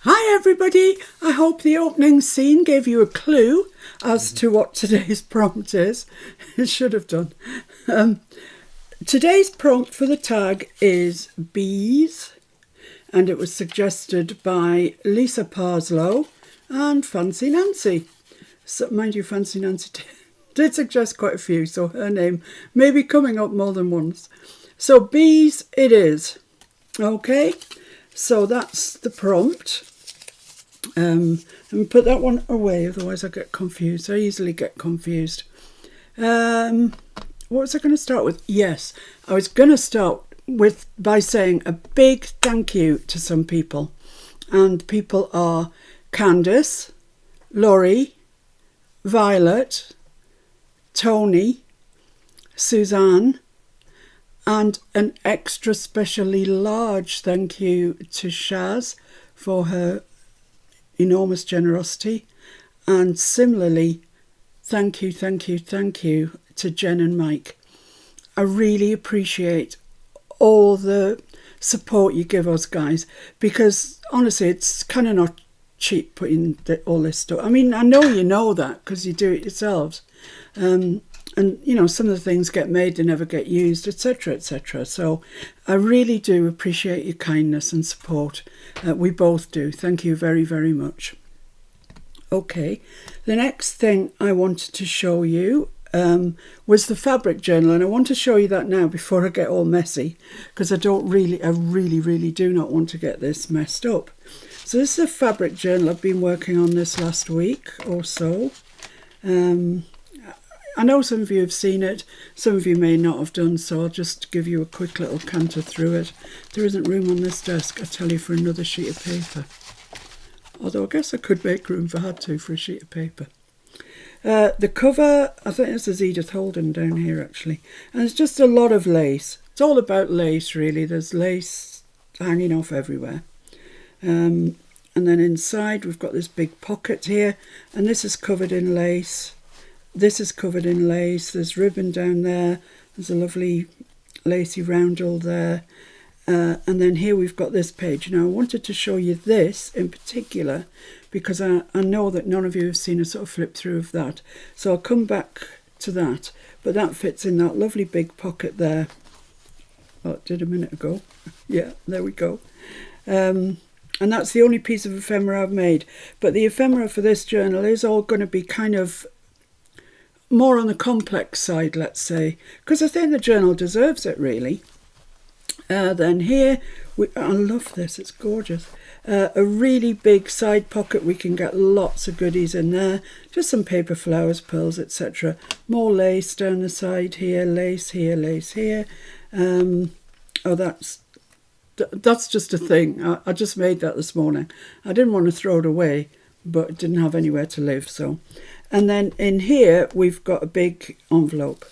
Hi everybody, I hope the opening scene gave you a clue as to what today's prompt is. It should have done. Today's prompt for the tag is bees, and it was suggested by Lisa Parslow and Fancy Nancy. So, mind you, Fancy Nancy did suggest quite a few, so her name may be coming up more than once. So bees it is. Okay, so that's the prompt. And put that one away, otherwise I get confused. I easily get confused. What was I going to start with? Yes, I was going to start with by saying a big thank you to some people. And people are Candice, Laurie, Violet, Tony, Suzanne, and an extra specially large thank you to Shaz for her enormous generosity, and similarly thank you to Jen and Mike. I really appreciate all the support you give us guys, because honestly it's kind of not cheap putting all this stuff. I mean, I know you know that because you do it yourselves, and you know some of the things get made, they never get used, etc, etc. So I really do appreciate your kindness and support. We both do. Thank you very, very much. Okay, the next thing I wanted to show you was the fabric journal, and I want to show you that now before I get all messy, because I really do not want to get this messed up. So this is a fabric journal. I've been working on this last week or so. I know some of you have seen it, some of you may not have done, so I'll just give you a quick little canter through it. There isn't room on this desk, I tell you, for another sheet of paper. Although I guess I could make room if I had to for a sheet of paper. The cover, I think this is Edith Holden down here actually, and it's just a lot of lace. It's all about lace really, there's lace hanging off everywhere. And then inside we've got this big pocket here, and this is covered in lace. This is covered in lace, there's ribbon down there, there's a lovely lacy roundel there, and then here we've got this page. Now I wanted to show you this in particular because I know that none of you have seen a sort of flip through of that, so I'll come back to that, but that fits in that lovely big pocket there. Oh, it did a minute ago. Yeah, there we go. And that's the only piece of ephemera I've made, but the ephemera for this journal is all going to be kind of more on the complex side, let's say, because I think the journal deserves it really. Then here, I love this, it's gorgeous. A really big side pocket, we can get lots of goodies in there, just some paper flowers, pearls, etc. More lace down the side here, lace here, lace here. Oh, that's just a thing. I just made that this morning. I didn't want to throw it away, but it didn't have anywhere to live, so. And then in here we've got a big envelope,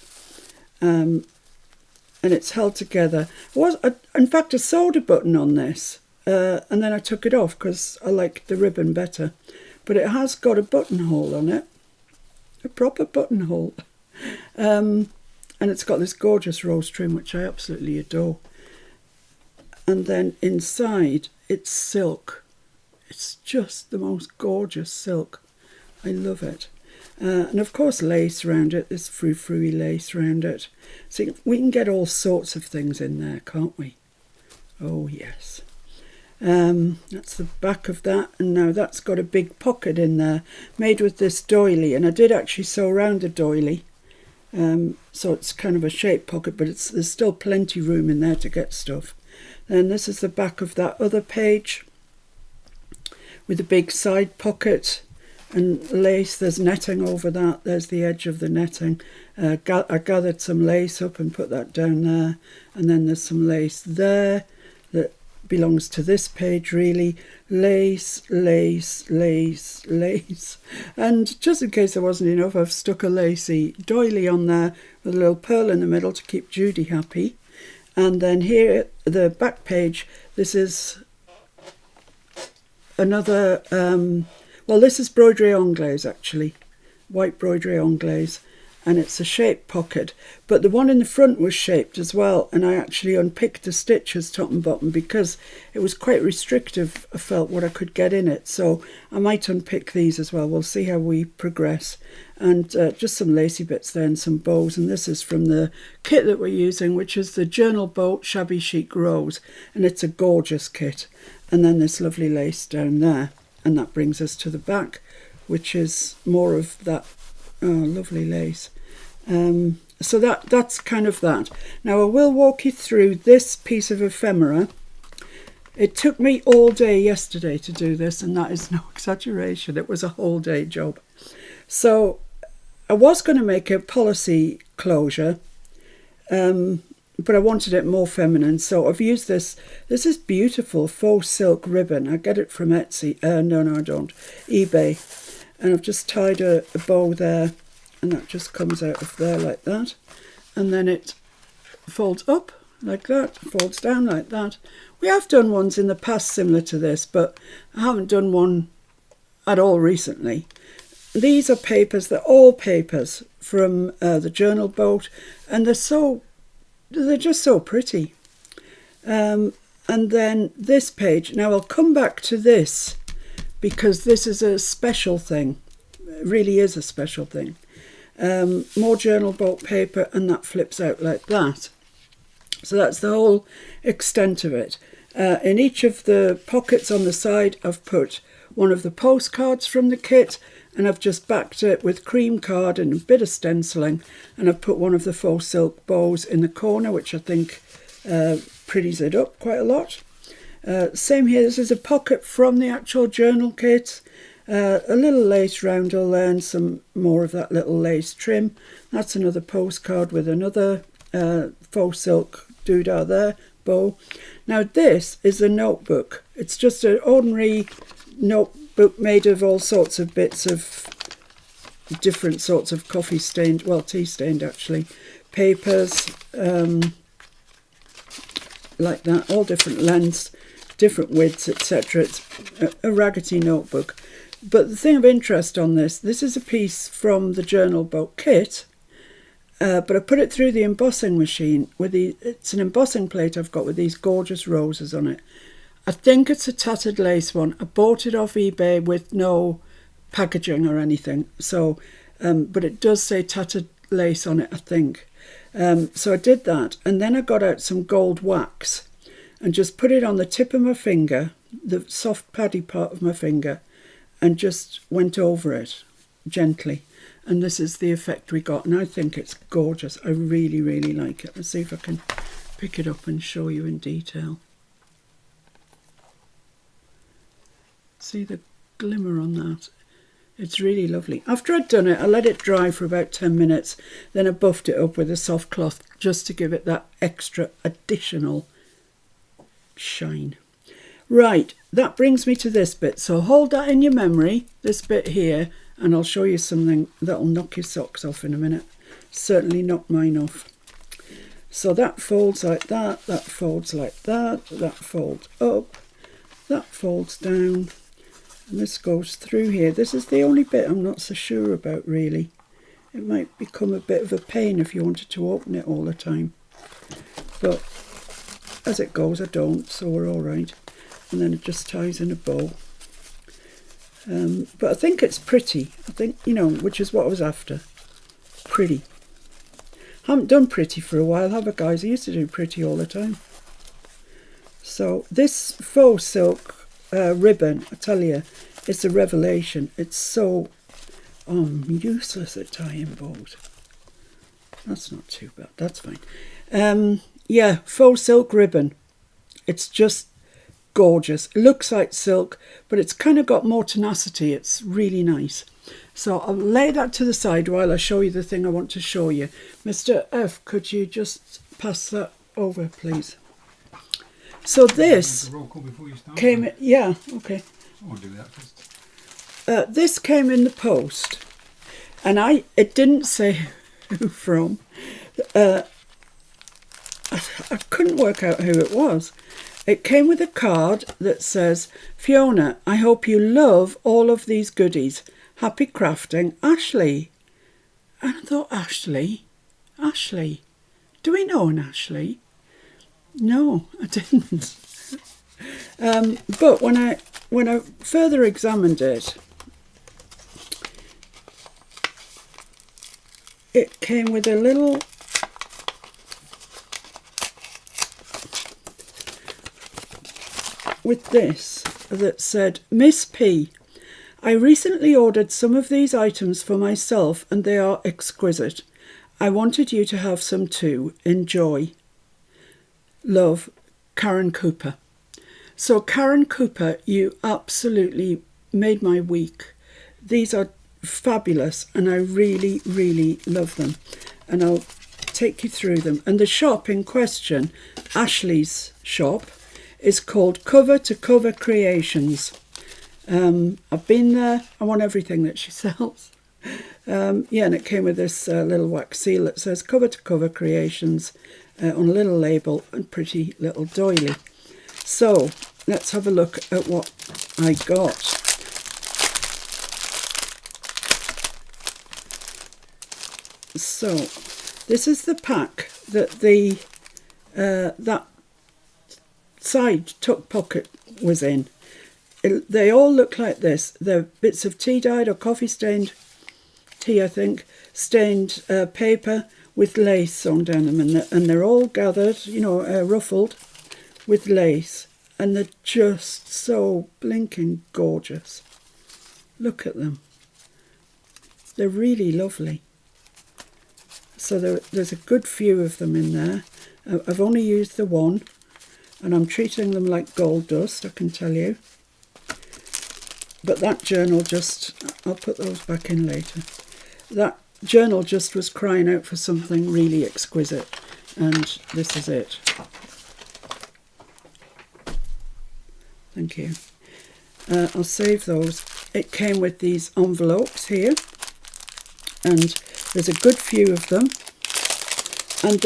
and it's held together. In fact, I sewed a button on this, and then I took it off because I liked the ribbon better. But it has got a buttonhole on it, a proper buttonhole, and it's got this gorgeous rose trim which I absolutely adore. And then inside it's silk. It's just the most gorgeous silk. I love it. And of course lace around it, this frou-frou-y lace around it. So we can get all sorts of things in there, can't we? Oh yes. That's the back of that, and now that's got a big pocket in there made with this doily, and I did actually sew around the doily, so it's kind of a shaped pocket, but there's still plenty room in there to get stuff. Then this is the back of that other page with a big side pocket and lace. There's netting over that, there's the edge of the netting. I gathered some lace up and put that down there, and then there's some lace there that belongs to this page really. Lace, lace, lace, lace. And just in case there wasn't enough, I've stuck a lacy doily on there with a little pearl in the middle to keep Judy happy. And then here, the back page, this is another, well, this is broderie anglaise actually, white broderie anglaise. and it's a shaped pocket, but the one in the front was shaped as well, and I actually unpicked the stitches top and bottom because it was quite restrictive, I felt, what I could get in it. So I might unpick these as well. We'll see how we progress. And just some lacy bits there and some bows, and this is from the kit that we're using, which is the Journal Boat Shabby Chic Rose, and it's a gorgeous kit. And then this lovely lace down there, and that brings us to the back, which is more of that lovely lace. So that's kind of that. Now I will walk you through this piece of ephemera. It took me all day yesterday to do this, and that is no exaggeration. It was a whole day job. So I was going to make a policy closure, but I wanted it more feminine, so I've used this. This is beautiful faux silk ribbon. I get it from Etsy. No, I don't. eBay. And I've just tied a bow there, and that just comes out of there like that. And then it folds up like that, folds down like that. We have done ones in the past similar to this, but I haven't done one at all recently. These are papers. They're all papers from the Journal Boat, and they're just so pretty. And then this page. Now I'll come back to this because this is a special thing. It really is a special thing. More Journal Boat paper, and that flips out like that. So that's the whole extent of it. In each of the pockets on the side, I've put one of the postcards from the kit, and I've just backed it with cream card and a bit of stenciling, and I've put one of the faux silk bows in the corner, which I think pretties it up quite a lot. Same here. This is a pocket from the actual journal kit. A little lace roundel there and some more of that little lace trim. That's another postcard with another faux silk doodah there, bow. Now this is a notebook. It's just an ordinary notebook made of all sorts of bits of different sorts of coffee stained, well, tea stained actually, papers, like that, all different lengths, different widths, etc. It's a raggedy notebook. But the thing of interest on this is a piece from the Journal Boat kit, but I put it through the embossing machine with it's an embossing plate I've got with these gorgeous roses on it. I think it's a tattered lace one. I bought it off eBay with no packaging or anything, so but it does say tattered lace on it, I think. So I did that, and then I got out some gold wax and just put it on the tip of my finger, the soft paddy part of my finger, and just went over it gently. And this is the effect we got, and I think it's gorgeous. I really, really like it. Let's see if I can pick it up and show you in detail. See the glimmer on that? It's really lovely. After I'd done it, I let it dry for about 10 minutes. Then I buffed it up with a soft cloth just to give it that extra additional shine. Right, that brings me to this bit. So hold that in your memory, this bit here, and I'll show you something that'll knock your socks off in a minute. Certainly knock mine off. So that folds like that, that folds like that, that folds up, that folds down, and this goes through here. This is the only bit I'm not so sure about, really. It might become a bit of a pain if you wanted to open it all the time. But as it goes, I don't, so we're all right. And then it just ties in a bow. But I think it's pretty. I think, you know, which is what I was after. Pretty. Haven't done pretty for a while, have I, guys? I used to do pretty all the time. So this faux silk ribbon, I tell you, it's a revelation. It's so useless at tying bows. That's not too bad. That's fine. Yeah, faux silk ribbon. It's just gorgeous. It looks like silk, but it's kind of got more tenacity. It's really nice. So I'll lay that to the side while I show you the thing I want to show you. Mr. F, could you just pass that over, please? So this came... Yeah, okay. I'll do that first. This came in the post, and it didn't say who from. I couldn't work out who it was. It came with a card that says, Fiona, I hope you love all of these goodies. Happy crafting, Ashley. And I thought, Ashley, do we know an Ashley? No, I didn't. But when I further examined it, it came with a little with this that said, Miss P, I recently ordered some of these items for myself and they are exquisite. I wanted you to have some too. Enjoy. Love, Karen Cooper. So Karen Cooper, you absolutely made my week. These are fabulous and I really, really love them. And I'll take you through them. And the shop in question, Ashley's shop, is called Cover to Cover Creations. I've been there. I want everything that she sells. And it came with this little wax seal that says Cover to Cover Creations on a little label and pretty little doily. So let's have a look at what I got. So this is the pack that that side tuck pocket was in. They all look like this. They're bits of tea dyed or coffee stained tea, I think, stained paper with lace sewn down them, and they're all gathered, ruffled with lace, and they're just so blinking gorgeous. Look at them. They're really lovely. So there's a good few of them in there. I've only used the one, and I'm treating them like gold dust, I can tell you. But that journal I'll put those back in later. That journal just was crying out for something really exquisite, and this is it. Thank you. I'll save those. It came with these envelopes here, and there's a good few of them, and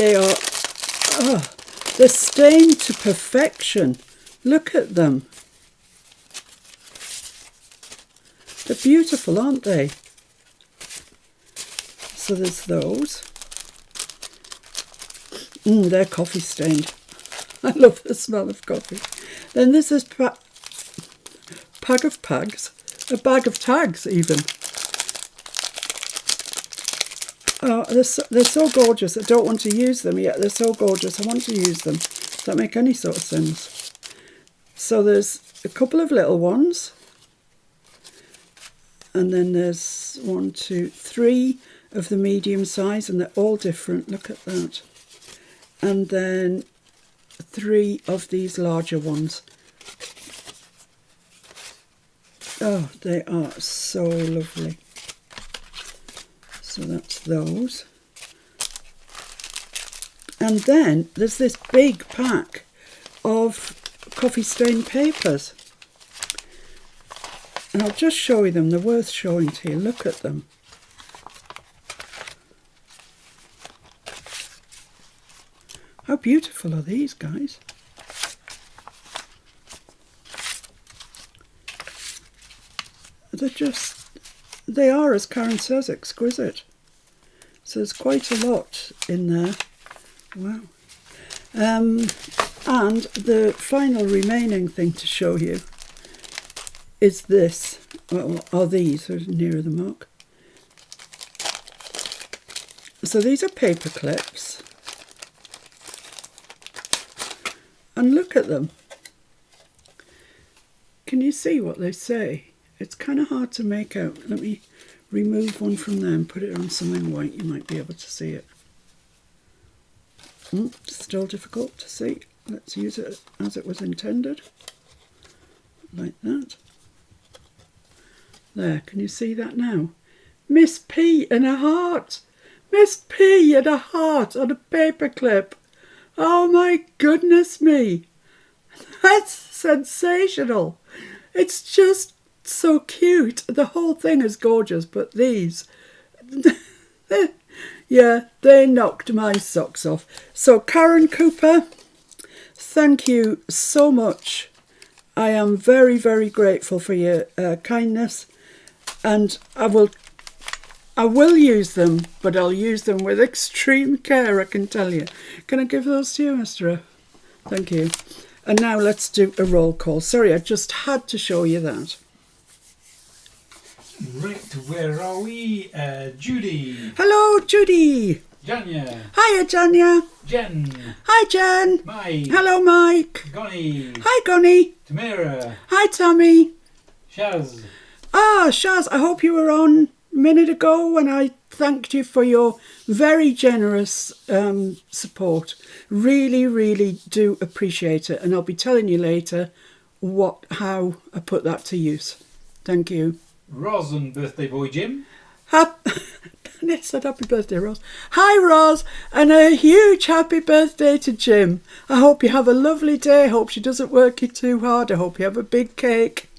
they're stained to perfection. Look at them. They're beautiful, aren't they? So there's those. They're coffee stained. I love the smell of coffee. Then there's this bag of tags even. Oh, they're so gorgeous. I don't want to use them yet. They're so gorgeous. I want to use them. Does that make any sort of sense? So there's a couple of little ones. And then there's 1, 2, 3 of the medium size, and they're all different. Look at that. And then 3 of these larger ones. Oh, they are so lovely. So that's those. And then there's this big pack of coffee stained papers. And I'll just show you them. They're worth showing to you. Look at them. How beautiful are these, guys? They are, as Karen says, exquisite. So there's quite a lot in there. Wow. And the final remaining thing to show you is this, or these, are nearer the mark. So these are paper clips. And look at them. Can you see what they say? It's kind of hard to make out. Let me remove one from there and put it on something white. You might be able to see it. Still difficult to see. Let's use it as it was intended. Like that. There, can you see that now? Miss P and a heart. Miss P and a heart on a paper clip. Oh my goodness me. That's sensational. It's just so cute. The whole thing is gorgeous, but these, yeah, they knocked my socks off. So Karen Cooper, thank you so much. I am very, very grateful for your kindness, and I will I will use them, but I'll use them with extreme care, I can tell you. Can I give those to you, Mr. F? Thank you. And now let's do a roll call. Sorry, I just had to show you that. Right, where are we? Judy. Hello, Judy. Janya. Hiya, Janya. Jen. Hi, Jen. Mike. Hello, Mike. Gonnie. Hi, Gonnie. Tamara. Hi, Tommy. Shaz. Ah, Shaz, I hope you were on a minute ago when I thanked you for your very generous support. Really, really do appreciate it. And I'll be telling you later how I put that to use. Thank you. Roz and birthday boy Jim. It said happy birthday, Roz. Hi, Roz, and a huge happy birthday to Jim. I hope you have a lovely day. I hope she doesn't work you too hard. I hope you have a big cake.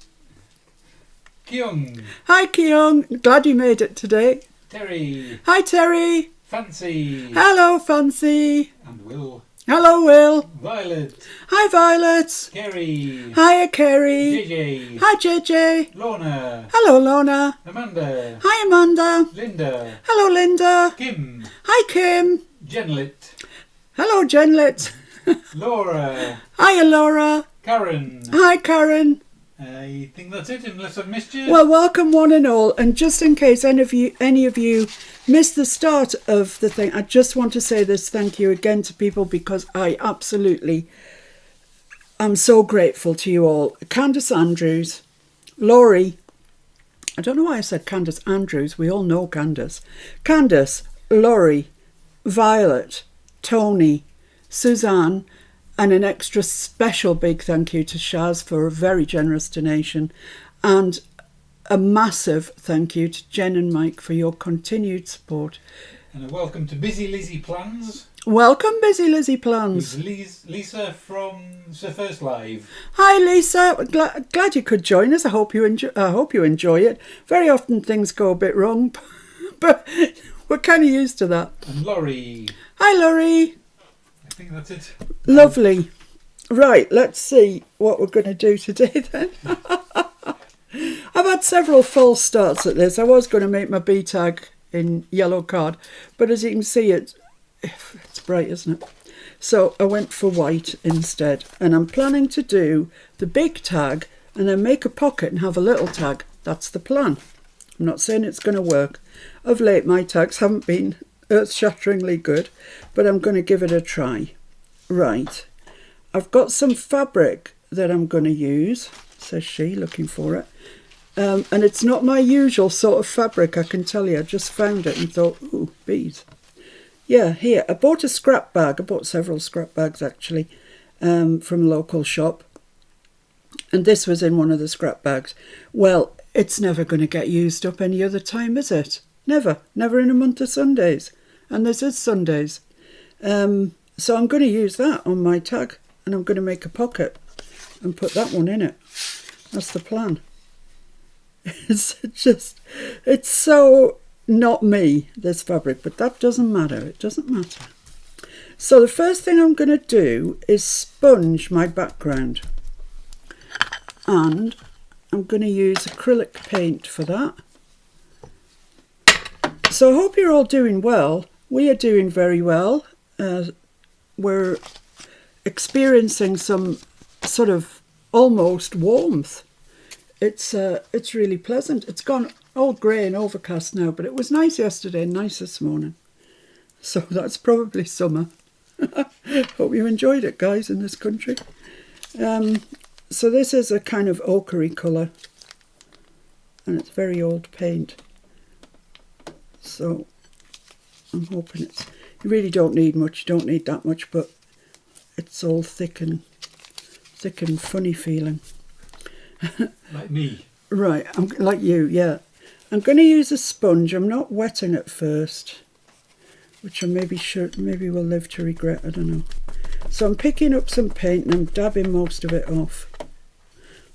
Kyung. Hi, Kyung. Glad you made it today. Terry. Hi, Terry. Fancy. Hello, Fancy. And Will. Hello, Will. Violet. Hi, Violet. Kerry. Hiya, Kerry. JJ. Hi, JJ. Lorna. Hello, Lorna. Amanda. Hi, Amanda. Linda. Hello, Linda. Kim. Hi, Kim. Jenlit. Hello, Jenlet. Laura. Hiya, Laura. Karen. Hi, Karen. I think that's it, unless I've missed you. Well, welcome one and all. And just in case any of you missed the start of the thing, I just want to say this thank you again to people, because I absolutely am so grateful to you all. Candace Andrews, Laurie, I don't know why I said Candace Andrews. We all know Candace. Candace, Laurie, Violet, Tony, Suzanne, and an extra special big thank you to Shaz for a very generous donation, and a massive thank you to Jen and Mike for your continued support. And a welcome to Busy Lizzie Plans. Welcome, Busy Lizzie Plans. With Lisa from the First Live. Hi, Lisa. Glad you could join us. I hope you enjoy it. Very often things go a bit wrong, but we're kind of used to that. And Laurie. Hi, Laurie. I think that's it. Lovely. Right, let's see what we're going to do today then. I've had several false starts at this. I was going to make my B tag in yellow card, but as you can see, it's bright, isn't it? So I went for white instead, and I'm planning to do the big tag and then make a pocket and have a little tag. That's the plan. I'm not saying it's going to work. Of late, my tags haven't been earth-shatteringly good, but I'm going to give it a try. Right, I've got some fabric that I'm going to use, says she, looking for it. And it's not my usual sort of fabric, I can tell you. I just found it and thought, ooh, beads. Yeah, here, I bought a scrap bag. I bought several scrap bags, actually, from a local shop. And this was in one of the scrap bags. Well, it's never going to get used up any other time, is it? Never in a month of Sundays. And this is Sundays. So I'm going to use that on my tag, and I'm going to make a pocket and put that one in it. That's the plan. It's so not me, this fabric, but that doesn't matter. It doesn't matter. So the first thing I'm going to do is sponge my background. And I'm going to use acrylic paint for that. So I hope you're all doing well. We are doing very well. We're experiencing some sort of almost warmth. It's really pleasant. It's gone all grey and overcast now, but it was nice yesterday and nice this morning. So that's probably summer. Hope you enjoyed it, guys, in this country. So this is a kind of ochre colour, and it's very old paint. So I'm hoping you really don't need much, you don't need that much, but it's all thick and funny feeling. Like me. Right, I'm like you, yeah. I'm going to use a sponge. I'm not wetting it first, which I maybe will live to regret, I don't know. So I'm picking up some paint and I'm dabbing most of it off.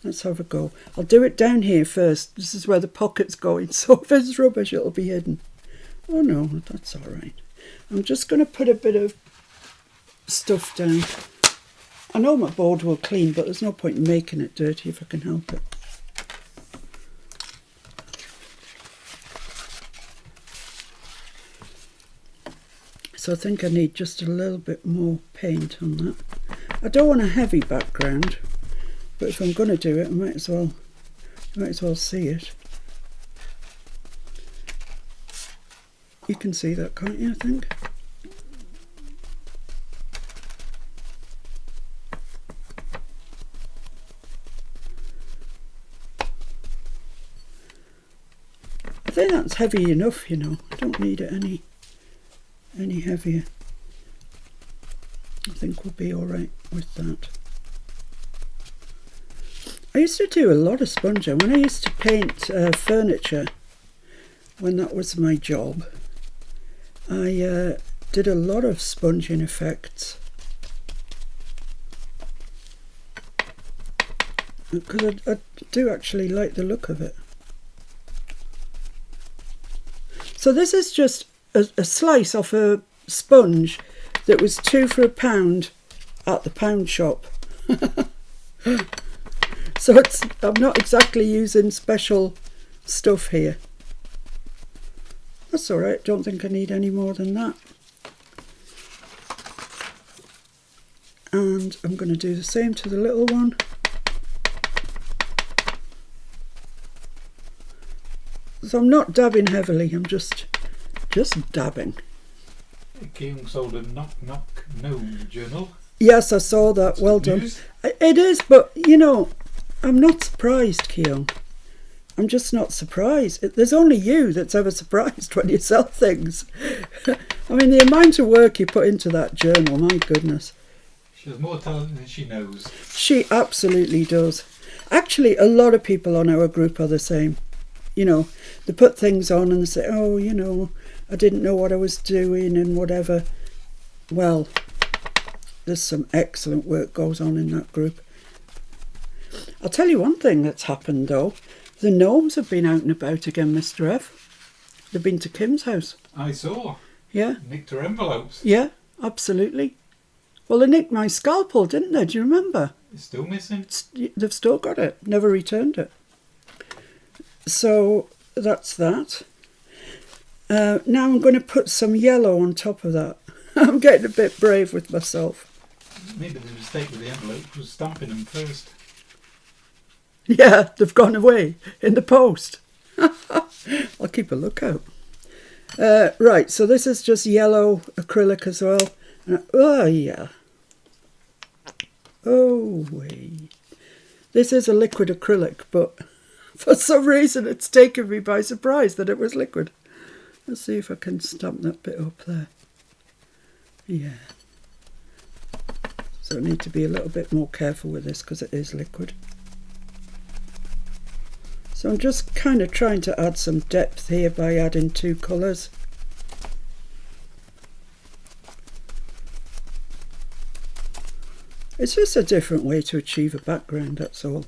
Let's have a go. I'll do it down here first. This is where the pocket's going, so if it's rubbish it'll be hidden. Oh no, that's all right. I'm just going to put a bit of stuff down. I know my board will clean, but there's no point in making it dirty if I can help it. So I think I need just a little bit more paint on that. I don't want a heavy background, but if I'm going to do it, I might as well see it. You can see that, can't you, I think? I think that's heavy enough, you know. I don't need it any heavier. I think we'll be all right with that. I used to do a lot of sponging. When I used to paint furniture, when that was my job, I did a lot of sponging effects. Because I do actually like the look of it. So this is just a slice off a sponge that was 2 for £1 at the pound shop. So I'm not exactly using special stuff here. That's all right, don't think I need any more than that. And I'm going to do the same to the little one. So I'm not dabbing heavily, I'm just dabbing. Keong sold a knock gnome journal. Yes, I saw that. Well done. It is, but you know, I'm not surprised, Keong. I'm just not surprised. There's only you that's ever surprised when you sell things. I mean, the amount of work you put into that journal, my goodness. She has more talent than she knows. She absolutely does. Actually, a lot of people on our group are the same. You know, they put things on and they say, oh, you know, I didn't know what I was doing and whatever. Well, there's some excellent work goes on in that group. I'll tell you one thing that's happened though. The gnomes have been out and about again, Mr. F. They've been to Kim's house. I saw. Yeah. Nicked her envelopes. Yeah, absolutely. Well, they nicked my scalpel, didn't they? Do you remember? It's still missing. They've still got it. Never returned it. So that's that. Now I'm going to put some yellow on top of that. I'm getting a bit brave with myself. Maybe the mistake with the envelope was stamping them first. Yeah, they've gone away in the post. I'll keep a lookout. Right, so this is just yellow acrylic as well. Oh, yeah. Oh, wait. This is a liquid acrylic, but for some reason it's taken me by surprise that it was liquid. Let's see if I can stamp that bit up there. Yeah. So I need to be a little bit more careful with this because it is liquid. So I'm just kind of trying to add some depth here by adding 2 colours. It's just a different way to achieve a background, that's all.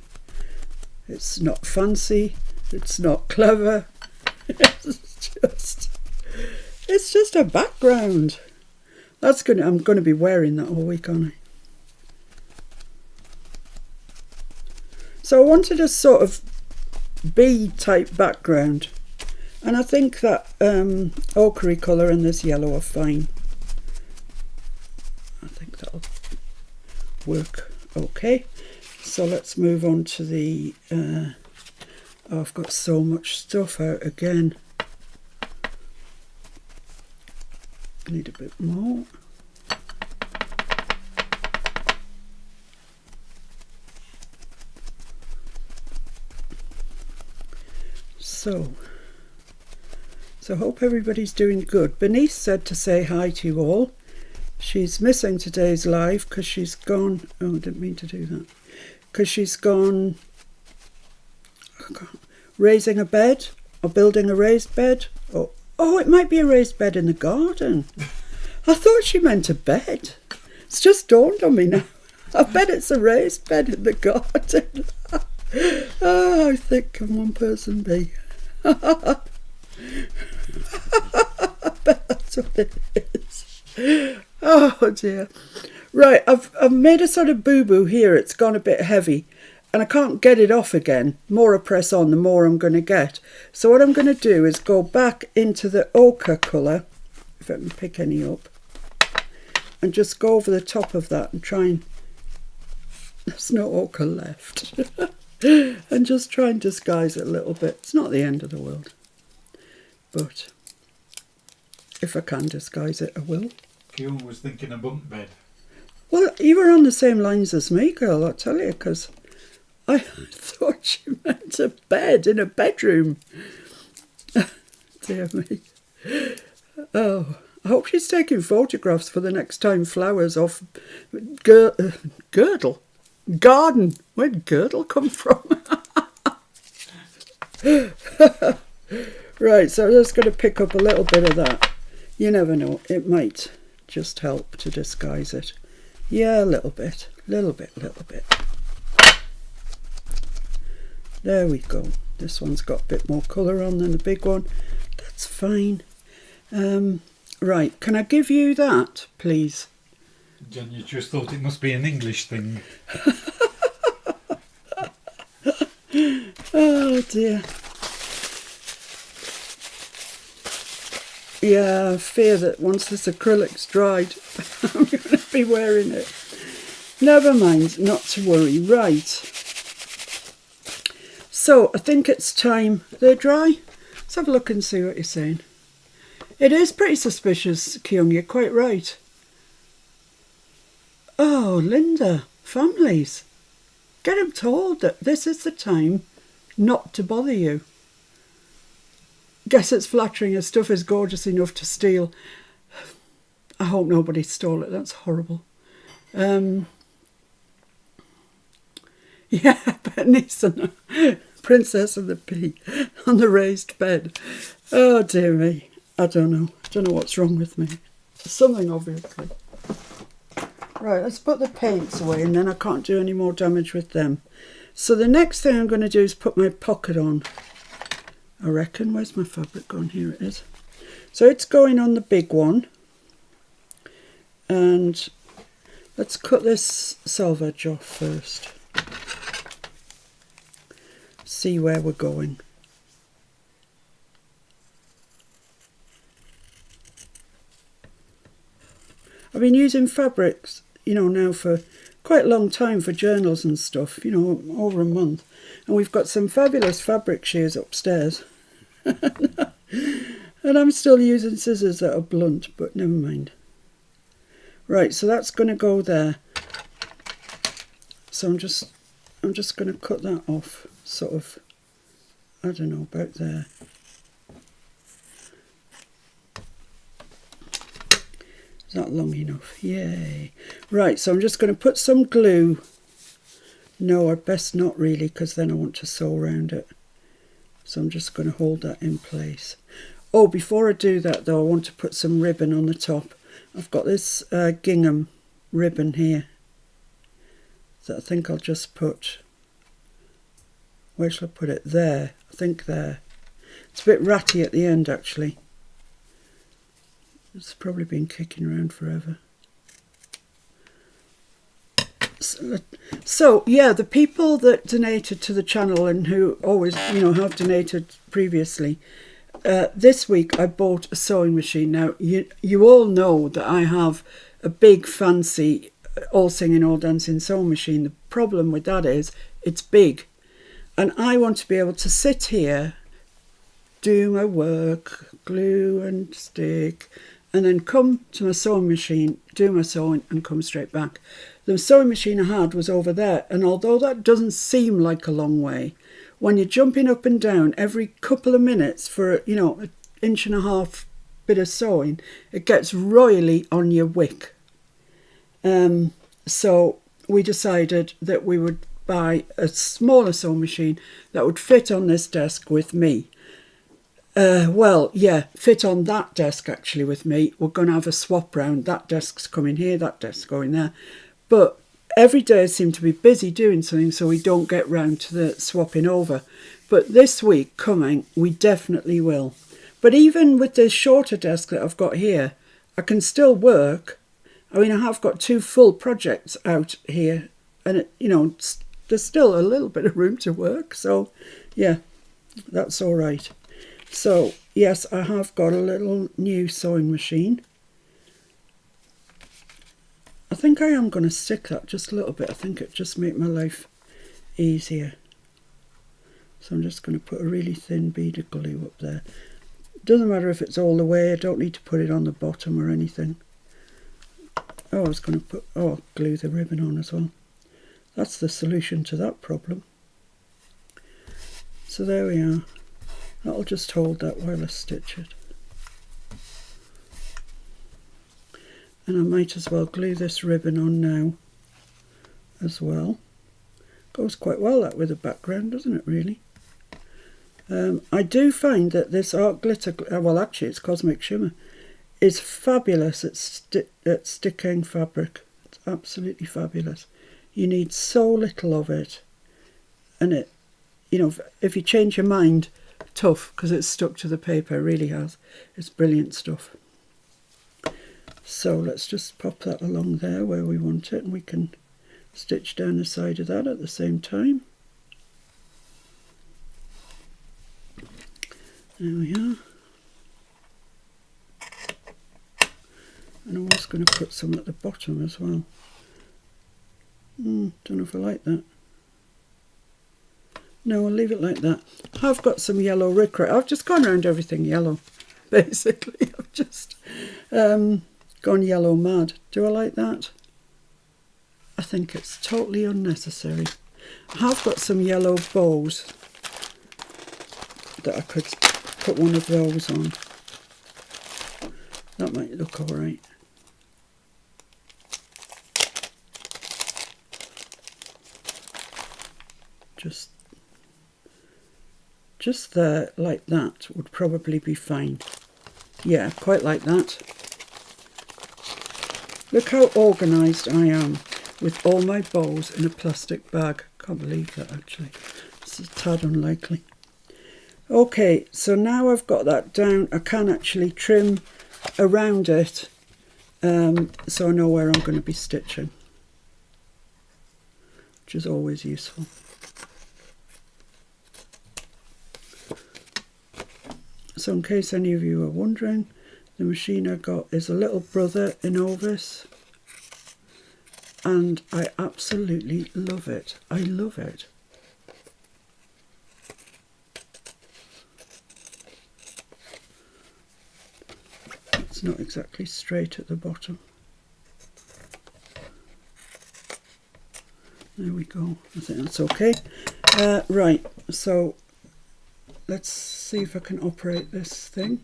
It's not fancy, it's not clever, it's just a background. I'm going to be wearing that all week, aren't I? So I wanted a sort of bead type background, and I think that ochre colour and this yellow are fine. I think that'll work okay. So let's move on to the oh, I've got so much stuff out again. I need a bit more. So hope everybody's doing good. Bernice said to say hi to you all. She's missing today's live because she's gone. Oh, I didn't mean to do that. Because she's gone raising a bed or building a raised bed. Oh, it might be a raised bed in the garden. I thought she meant a bed. It's just dawned on me now. I bet it's a raised bed in the garden. Oh, how thick can one person be? I bet that's what it is. Oh dear. Right, I've made a sort of boo-boo here. It's gone a bit heavy and I can't get it off again. The more I press on, the more I'm going to get. So what I'm going to do is go back into the ochre colour, if I can pick any up. and just go over the top of that and try and, there's no ochre left, and just try and disguise it a little bit. It's not the end of the world, but if I can disguise it, I will. Keown was thinking a bunk bed. Well, you were on the same lines as me, girl, I tell you, because I thought you meant a bed in a bedroom. Dear me. Oh, I hope she's taking photographs for the next time flowers off girdle. Garden. Where'd girdle come from? Right, so I'm just going to pick up a little bit of that. You never know, it might just help to disguise it. Yeah, a little bit. Little bit. There we go. This one's got a bit more colour on than the big one. That's fine. Right, can I give you that, please? Jen, you just thought it must be an English thing. Oh dear. Yeah, I fear that once this acrylic's dried, I'm going to be wearing it. Never mind, not to worry. Right. So, I think it's time. They're dry. Let's have a look and see what you're saying. It is pretty suspicious, Keown, you're quite right. Oh, Linda, families. Get them told that this is the time not to bother you. Guess it's flattering as stuff is gorgeous enough to steal. I hope nobody stole it, that's horrible. Yeah, Bernice and Princess of the Pea on the raised bed. Oh dear me, I don't know what's wrong with me. Something obviously. Right, let's put the paints away and then I can't do any more damage with them. So the next thing I'm going to do is put my pocket on. I reckon. Where's my fabric gone? Here it is. So it's going on the big one. And let's cut this selvage off first. See where we're going. I've been using fabrics, you know, now for quite a long time for journals and stuff, you know, over a month. And we've got some fabulous fabric shears upstairs. And I'm still using scissors that are blunt, but never mind. Right, so that's going to go there. So I'm just going to cut that off, sort of, I don't know, about there. Is that long enough? Yay. Right, so I'm just going to put some glue. No, I'd best not really, because then I want to sew around it. So I'm just going to hold that in place. Oh, before I do that though, I want to put some ribbon on the top. I've got this gingham ribbon here that I think I'll just put, where shall I put it? There, I think there. It's a bit ratty at the end actually. It's probably been kicking around forever. So yeah, the people that donated to the channel and who always, you know, have donated previously, this week I bought a sewing machine. Now you all know that I have a big fancy all singing all dancing sewing machine. The problem with that is it's big, and I want to be able to sit here, do my work, glue and stick, and then come to my sewing machine, do my sewing and come straight back. The sewing machine I had was over there, and although that doesn't seem like a long way, when you're jumping up and down every couple of minutes for, you know, an inch and a half bit of sewing, it gets royally on your wick. So we decided that we would buy a smaller sewing machine that would fit on this desk with me. Well, yeah, fit on that desk actually with me. We're going to have a swap round. That desk's coming here, that desk's going there. But every day I seem to be busy doing something, so we don't get round to the swapping over. But this week coming, we definitely will. But even with the shorter desk that I've got here, I can still work. I mean, I have got 2 full projects out here, and it, you know, there's still a little bit of room to work. So, yeah, that's all right. So, yes, I have got a little new sewing machine. I think I am going to stick that just a little bit. I think it just make my life easier. So I'm just going to put a really thin bead of glue up there. Doesn't matter if it's all the way. I don't need to put it on the bottom or anything. Oh, I was going to put, glue the ribbon on as well. That's the solution to that problem. So there we are. That'll just hold that while I stitch it. And I might as well glue this ribbon on now as well. Goes quite well that with the background, doesn't it really? I do find that this art glitter, well actually it's Cosmic Shimmer, is fabulous at sticking fabric. It's absolutely fabulous. You need so little of it, and it, you know, if you change your mind, tough, because it's stuck to the paper, it really has. It's brilliant stuff. So let's just pop that along there where we want it, and we can stitch down the side of that at the same time. There we are. And I'm also going to put some at the bottom as well. Don't know if I like that. No, I'll leave it like that. I've got some yellow rickrack. I've just gone around everything yellow, basically. I've just gone yellow mad. Do I like that? I think it's totally unnecessary. I have got some yellow bows that I could put one of those on. That might look alright. Just there, like that, would probably be fine. Yeah, quite like that. Look how organised I am with all my bows in a plastic bag. Can't believe that actually. It's a tad unlikely. Okay, so now I've got that down, I can actually trim around it, so I know where I'm going to be stitching, which is always useful. So in case any of you are wondering, the machine I got is a little brother in Ovis, and I absolutely love it. I love it. It's not exactly straight at the bottom. There we go. I think that's okay. Right, so let's see if I can operate this thing.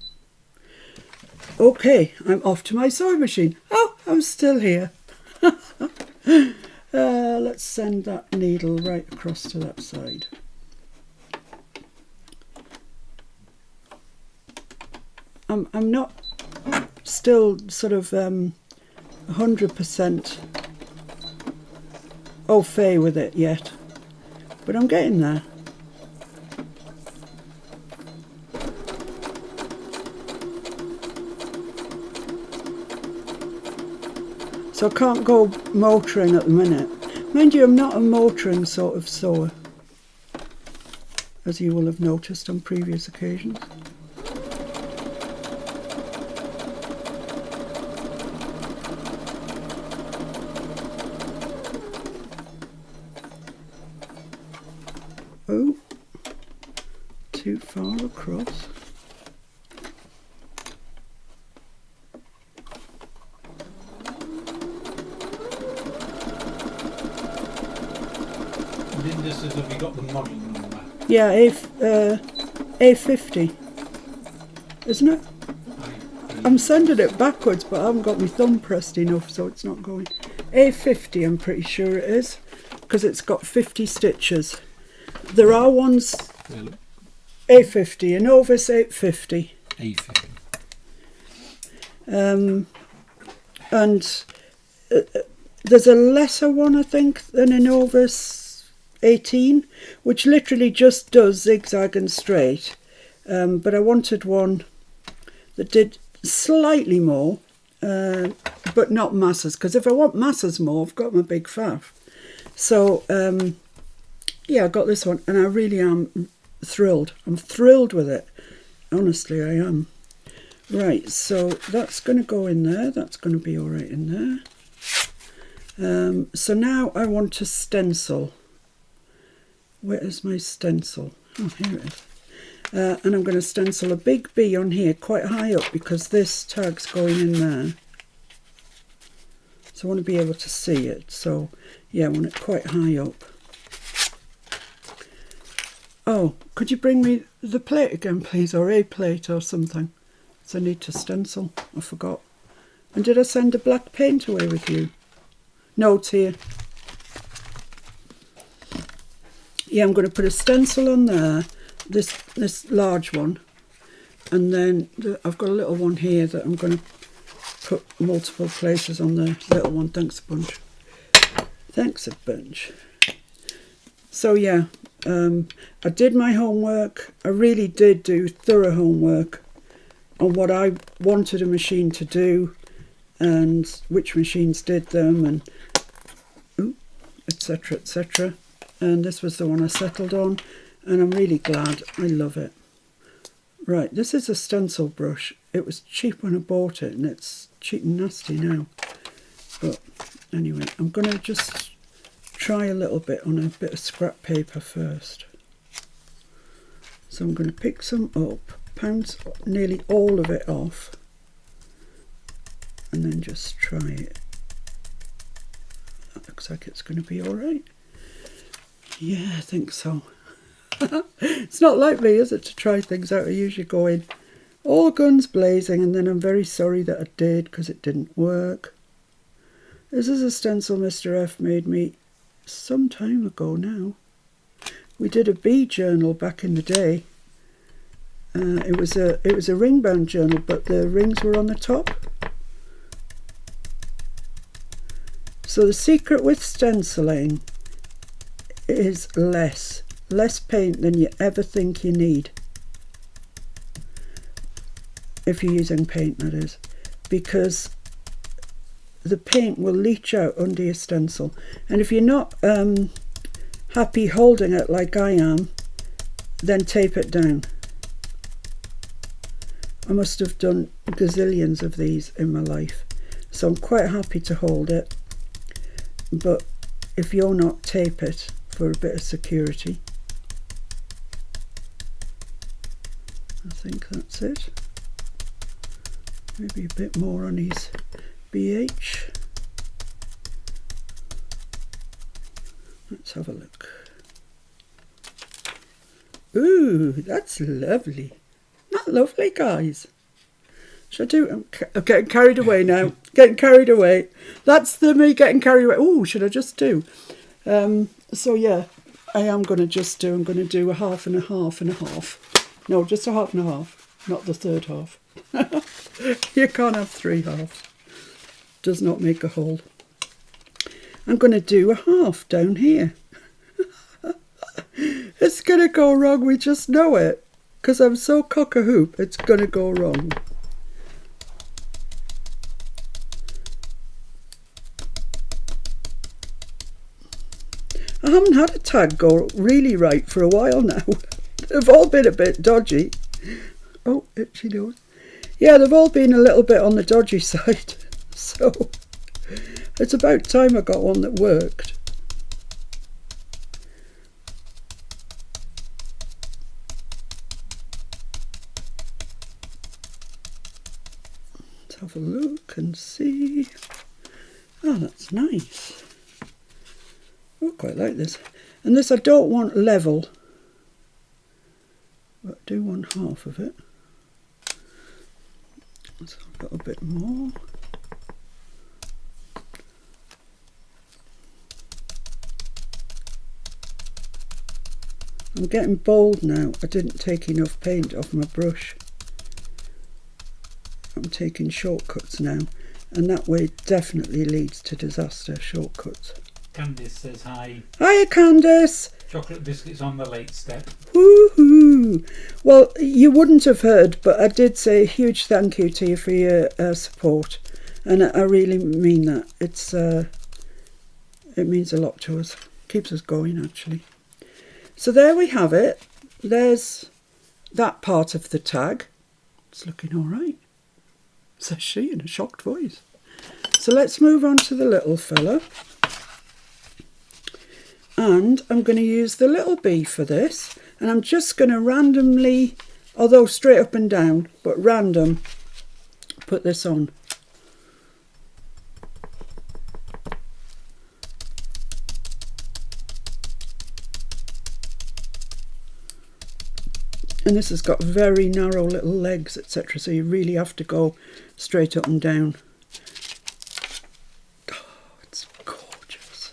Okay, I'm off to my sewing machine. Oh, I'm still here. Let's send that needle right across to that side. I'm not still sort of 100% au fait with it yet, but I'm getting there. So I can't go motoring at the minute. Mind you, I'm not a motoring sort of sewer, as you will have noticed on previous occasions. Oh, too far across. Linda says, have you got the model number? Yeah, A50, isn't it? I'm sending it backwards, but I haven't got my thumb pressed enough, so it's not going. A50, I'm pretty sure it is, because it's got 50 stitches. There are ones A50, an Ovis 850. A50. And there's a lesser one, I think, than an Ovis 18, which literally just does zigzag and straight. But I wanted one that did slightly more, but not masses, because if I want masses more, I've got my big faff. So yeah, I got this one, and I really am thrilled. I'm thrilled with it. Honestly, I am. Right, so that's going to go in there. That's going to be all right in there. So now I want to stencil. Where is my stencil? Oh, here it is. And I'm going to stencil a big B on here quite high up because this tag's going in there. So I want to be able to see it. So yeah, I want it quite high up. Oh, could you bring me the plate again, please, or a plate or something? So I need to stencil. I forgot. And did I send a black paint away with you? No, it's here. Yeah, I'm going to put a stencil on there, this large one, and then I've got a little one here that I'm going to put multiple places on the little one. Thanks a bunch. Thanks a bunch. So yeah, I did my homework. I really did do thorough homework on what I wanted a machine to do and which machines did them, and etc, etc. And this was the one I settled on, and I'm really glad. I love it. Right, this is a stencil brush. It was cheap when I bought it, and it's cheap and nasty now. But anyway, I'm going to just try a little bit on a bit of scrap paper first. So I'm going to pick some up, pounce nearly all of it off, and then just try it. That looks like it's going to be all right. Yeah, I think so. It's not like me, is it, to try things out? I usually go in all guns blazing, and then I'm very sorry that I did because it didn't work. This is a stencil Mr. F made me some time ago now. We did a bee journal back in the day. It was a ring bound journal, but the rings were on the top. So the secret with stenciling is less paint than you ever think you need, if you're using paint, that is, because the paint will leach out under your stencil. And if you're not happy holding it like I am, then tape it down. I must have done gazillions of these in my life, so I'm quite happy to hold it. But if you're not, tape it for a bit of security. I think that's it. Maybe a bit more on his BH. Let's have a look. Ooh, that's lovely. Not lovely, guys. Should I do? I'm getting carried away now. Getting carried away. That's the me getting carried away. Oh, should I just do? So yeah, I am going to just do. I'm going to do a half and a half and a half. No, just a half and a half, not the third half. You can't have three halves. Does not make a whole. I'm going to do a half down here. It's going to go wrong. We just know it. Because I'm so cock-a-hoop, it's going to go wrong. I haven't had a tag go really right for a while now. They've all been a bit dodgy. Oh, itchy nose. Yeah, they've all been a little bit on the dodgy side. So it's about time I got one that worked. Let's have a look and see. Oh, that's nice. I quite like this. And this I don't want level, but I do want half of it. So I've got a bit more. I'm getting bold now. I didn't take enough paint off my brush. I'm taking shortcuts now, and that way definitely leads to disaster, shortcuts. Candice says hi. Hiya, Candice. Chocolate biscuits on the late step. Woohoo! Well, you wouldn't have heard, but I did say a huge thank you to you for your support, and I really mean that. It means a lot to us. Keeps us going, actually. So there we have it. There's that part of the tag. It's looking all right, says she in a shocked voice. So let's move on to the little fella. And I'm going to use the little bee for this. And I'm just going to randomly, although straight up and down, but random, put this on. And this has got very narrow little legs, etc. So you really have to go straight up and down. Oh, it's gorgeous.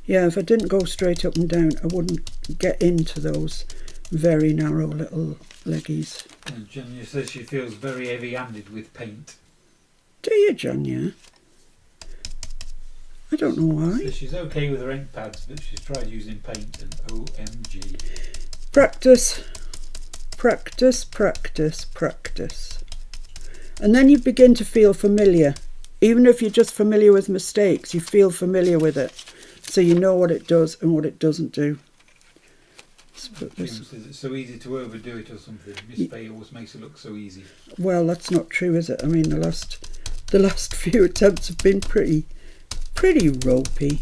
Yeah, if I didn't go straight up and down, I wouldn't get into those very narrow little leggies. And Janya says she feels very heavy-handed with paint. Do you, Janya? I don't know why. So she's okay with her ink pads, but she's tried using paint and OMG. Practice, practice, practice, practice. And then you begin to feel familiar. Even if you're just familiar with mistakes, you feel familiar with it. So you know what it does and what it doesn't do. Jim says it's so easy to overdo it or something. Miss Pay always makes it look so easy. Well, that's not true, is it? I mean, the last few attempts have been pretty ropey.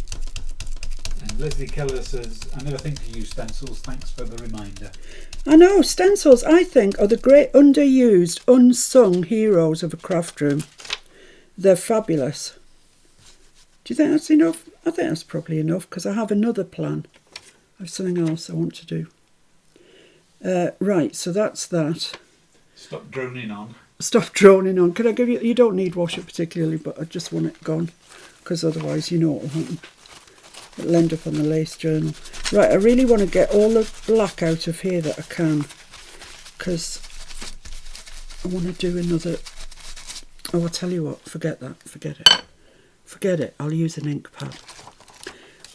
And Leslie Keller says, I never think to use stencils, thanks for the reminder. I know, stencils, I think, are the great underused, unsung heroes of a craft room. They're fabulous. Do you think that's enough? I think that's probably enough, because I have another plan. I have something else I want to do. Right, so that's that. Stop droning on. Stop droning on. Could I give you... You don't need wash it particularly, but I just want it gone. Because otherwise you know what will happen. It'll end up on the lace journal. Right, I really want to get all the black out of here that I can. Because I want to do another... Oh, I'll tell you what. Forget that. Forget it. Forget it. I'll use an ink pad.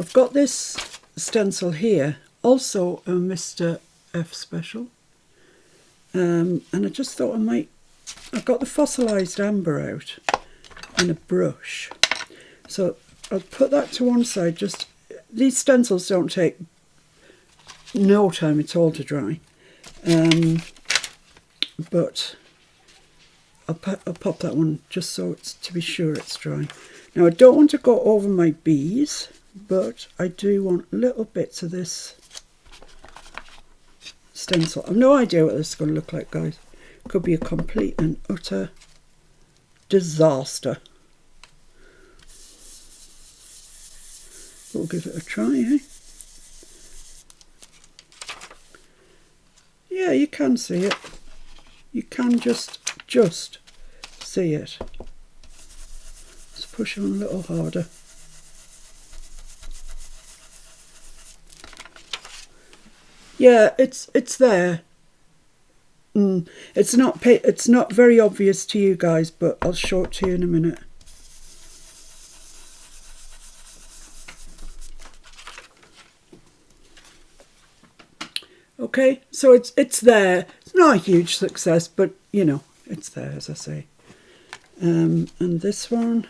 I've got this stencil here. Also a Mr. F special. And I just thought I might... I've got the fossilised amber out in a brush. So I'll put that to one side. Just these stencils don't take no time at all to dry, but I'll pop that one just so it's to be sure it's dry. Now I don't want to go over my bees, but I do want little bits of this stencil. I've no idea what this is going to look like, guys. Could be a complete and utter disaster. We'll give it a try, eh? Yeah, you can see it. You can just see it. Let's push on a little harder. Yeah, it's there. It's not very obvious to you guys, but I'll show it to you in a minute. Okay, so it's there. It's not a huge success, but you know, it's there, as I say. And this one,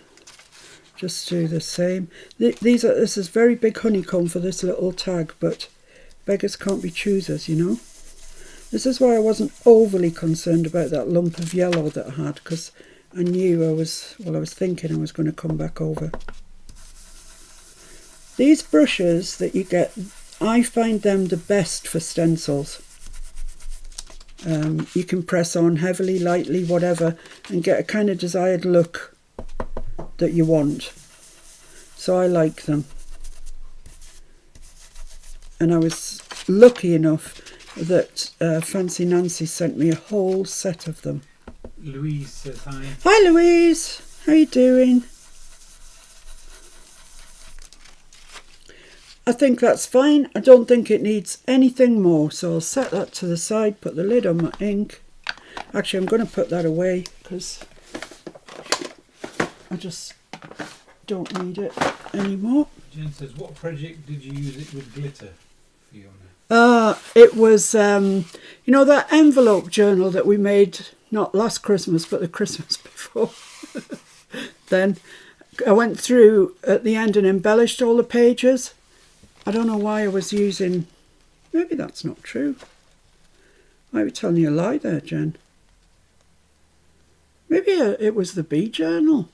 just do the same. This is very big honeycomb for this little tag, but beggars can't be choosers, you know. This is why I wasn't overly concerned about that lump of yellow that I had, because I knew I was thinking I was going to come back over. These brushes that you get, I find them the best for stencils. You can press on heavily, lightly, whatever, and get a kind of desired look that you want. So I like them. And I was lucky enough that Fancy Nancy sent me a whole set of them. Louise says hi. Hi Louise, how you doing? I think that's fine. I don't think it needs anything more, so I'll set that to the side, put the lid on my ink. Actually, I'm going to put that away because I just don't need it anymore. Jen says, what project did you use it with glitter, Fiona? It was, you know, that envelope journal that we made, not last Christmas, but the Christmas before. Then I went through at the end and embellished all the pages. I don't know why I was using, maybe that's not true. I was telling you a lie there, Jen. Maybe it was the bee journal.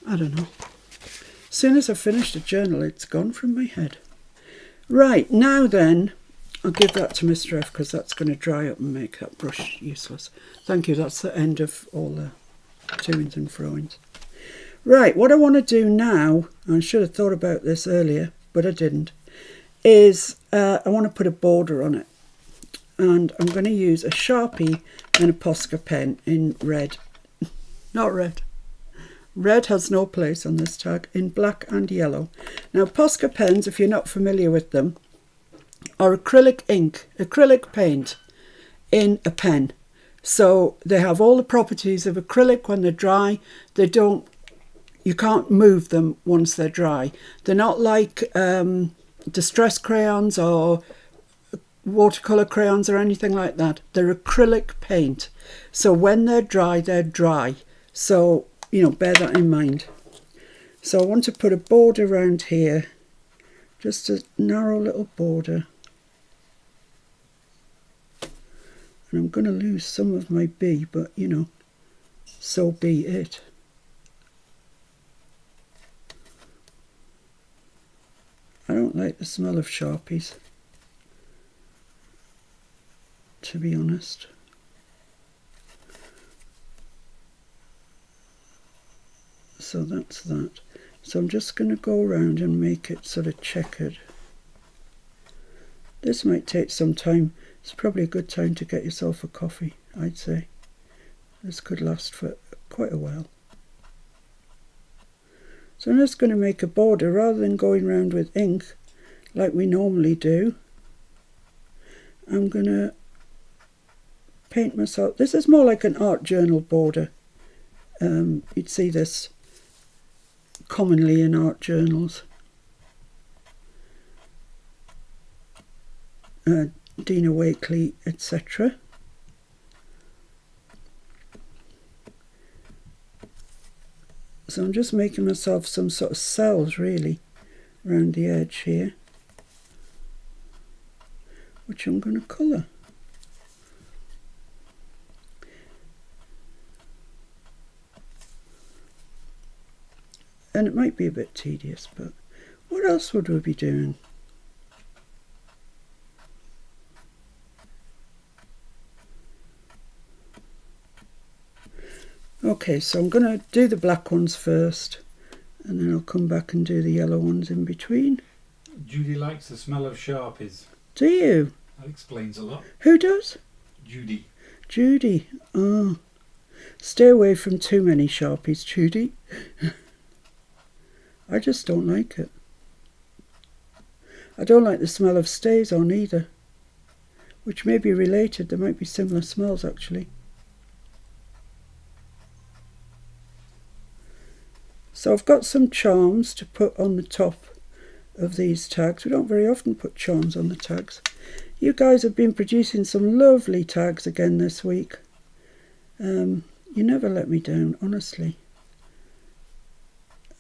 I don't know. As soon as I finished the journal, it's gone from my head. Right, now then, I'll give that to Mr. F because that's going to dry up and make that brush useless. Thank you, that's the end of all the to-ins and fro-ins. Right, what I want to do now, I should have thought about this earlier, but I didn't, is I want to put a border on it. And I'm going to use a Sharpie and a Posca pen in red. Not red. Red has no place on this tag, in black and yellow. Now, Posca pens, if you're not familiar with them, are acrylic ink, acrylic paint in a pen. So they have all the properties of acrylic when they're dry. You can't move them once they're dry. They're not like distress crayons or watercolour crayons or anything like that. They're acrylic paint. So when they're dry, they're dry. So, you know, bear that in mind. So I want to put a border around here. Just a narrow little border. And I'm going to lose some of my bee, but, you know, so be it. I don't like the smell of Sharpies, to be honest. So that's that. So I'm just going to go around and make it sort of checkered. This might take some time. It's probably a good time to get yourself a coffee, I'd say. This could last for quite a while. So I'm just going to make a border rather than going around with ink like we normally do. I'm going to paint myself. This is more like an art journal border. You'd see this commonly in art journals. Dina Wakley, etc. So I'm just making myself some sort of cells really around the edge here, which I'm going to colour. And it might be a bit tedious, but what else would we be doing? Okay, so I'm going to do the black ones first, and then I'll come back and do the yellow ones in between. Judy likes the smell of Sharpies. Do you? That explains a lot. Who does? Judy. Judy. Oh. Stay away from too many Sharpies, Judy. I just don't like it. I don't like the smell of stays on either, which may be related. There might be similar smells actually. So I've got some charms to put on the top of these tags. We don't very often put charms on the tags. You guys have been producing some lovely tags again this week. You never let me down, honestly.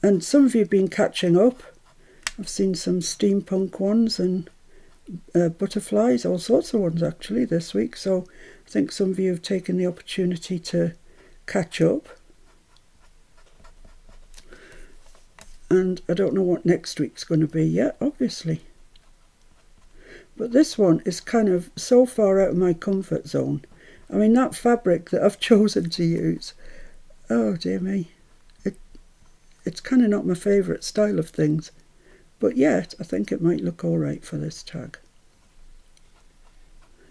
And some of you have been catching up. I've seen some steampunk ones and butterflies, all sorts of ones actually this week. So I think some of you have taken the opportunity to catch up. And I don't know what next week's going to be yet, obviously. But this one is kind of so far out of my comfort zone. I mean, that fabric that I've chosen to use, oh dear me, it's kind of not my favourite style of things. But yet, I think it might look all right for this tag.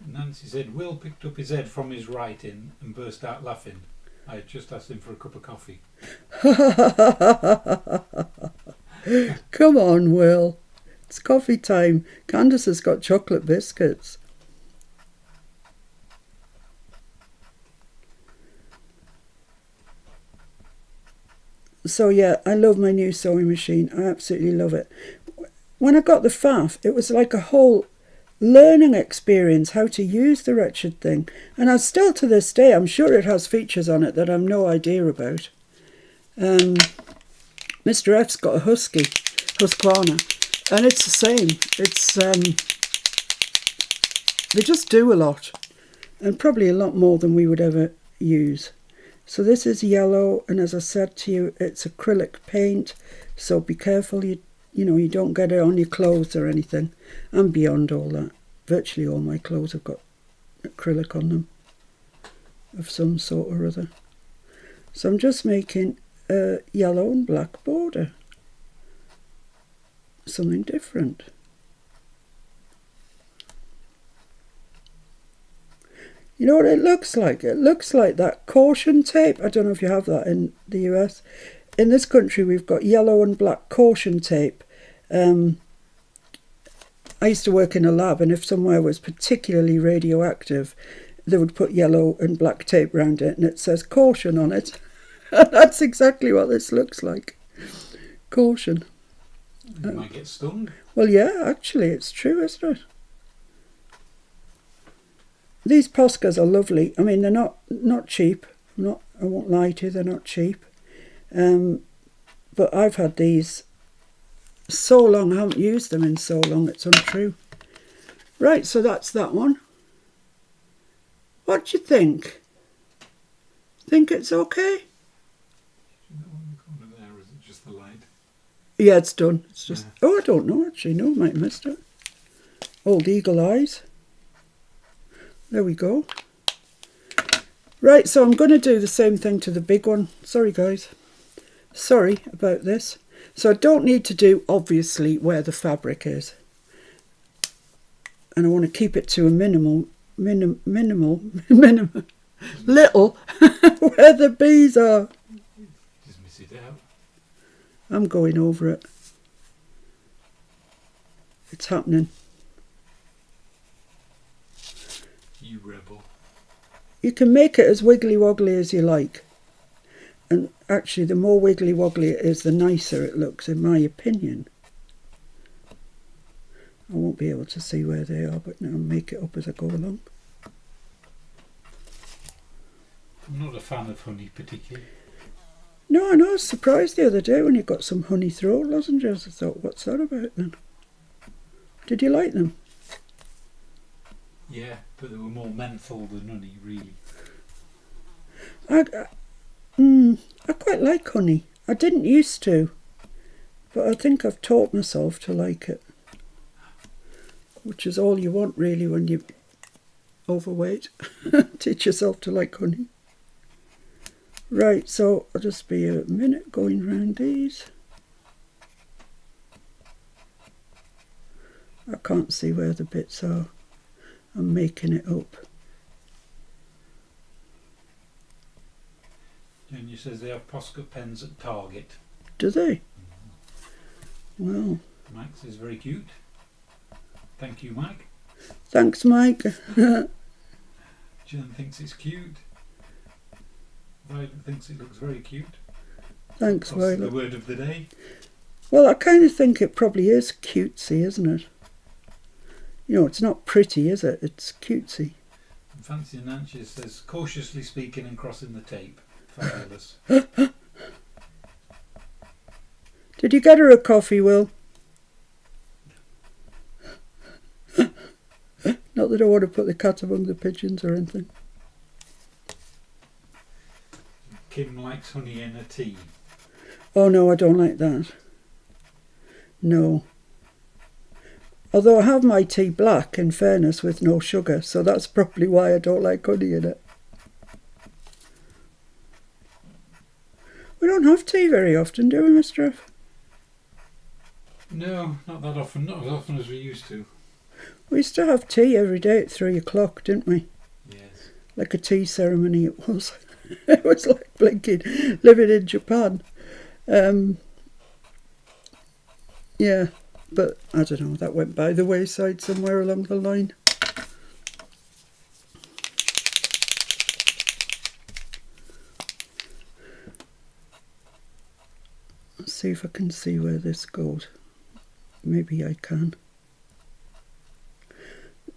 Nancy said, Will picked up his head from his writing and burst out laughing. I had just asked him for a cup of coffee. Come on, Will. It's coffee time. Candace has got chocolate biscuits. So yeah, I love my new sewing machine. I absolutely love it. When I got the faff, it was like a whole learning experience how to use the wretched thing. And I still to this day, I'm sure it has features on it that I've no idea about. Mr. F's got a Husqvarna, and it's the same. It's they just do a lot. and probably a lot more than we would ever use. So this is yellow, and as I said to you, it's acrylic paint, so be careful you don't get it on your clothes or anything. I'm beyond all that. Virtually all my clothes have got acrylic on them of some sort or other. So I'm just making a yellow and black border. Something different. You know what it looks like? It looks like that caution tape. I don't know if you have that in the US. In this country, we've got yellow and black caution tape. I used to work in a lab, and if somewhere was particularly radioactive, they would put yellow and black tape around it, and it says caution on it. And that's exactly what this looks like. Caution. You might get stung. Well, yeah, actually, it's true, isn't it? These Poscas are lovely. I mean, they're not cheap. I won't lie to you, they're not cheap. But I've had these so long. I haven't used them in so long, it's untrue. Right, so that's that one. What do you think? Think it's okay? Do you know what the corner there, or is it just the light? Yeah, it's done. It's just... Yeah. Oh, I don't know, actually. No, I might have missed it. Old eagle eyes. There we go. Right, so I'm going to do the same thing to the big one. Sorry, guys. Sorry about this. So I don't need to do, obviously, where the fabric is. And I want to keep it to a minimal, little, where the bees are. Just miss it out. I'm going over it. It's happening. You rebel. You can make it as wiggly woggly as you like. And actually, the more wiggly woggly it is, the nicer it looks, in my opinion. I won't be able to see where they are, but now I'll make it up as I go along. I'm not a fan of honey particularly. No, I know. I was surprised the other day when you got some honey throat lozenges. I thought, what's that about then? Did you like them? Yeah, but they were more menthol than honey, really. I quite like honey. I didn't used to, but I think I've taught myself to like it. Which is all you want, really, when you're overweight. Teach yourself to like honey. Right, so I'll just be a minute going round these. I can't see where the bits are. I'm making it up. Junior says they have Posca pens at Target. Do they? Well. Mike says very cute. Thank you, Mike. Thanks, Mike. Jen thinks it's cute. Violet thinks it looks very cute. Thanks, That's Violet. the word of the day. Well, I kind of think it probably is cutesy, isn't it? You know, it's not pretty, is it? It's cutesy. And Fancy Nancy says, cautiously speaking and crossing the tape. Fabulous. Did you get her a coffee, Will? Not that I want to put the cat among the pigeons or anything. Kim likes honey in a tea. Oh no, I don't like that. No. Although I have my tea black, in fairness, with no sugar, so that's probably why I don't like honey in it. We don't have tea very often, do we, Mr. F? No, not that often. Not as often as we used to. We used to have tea every day at 3 o'clock, didn't we? Yes. Like a tea ceremony it was. It was like blinking, living in Japan. Yeah, but I don't know, that went by the wayside somewhere along the line. Let's see if I can see where this goes. Maybe I can.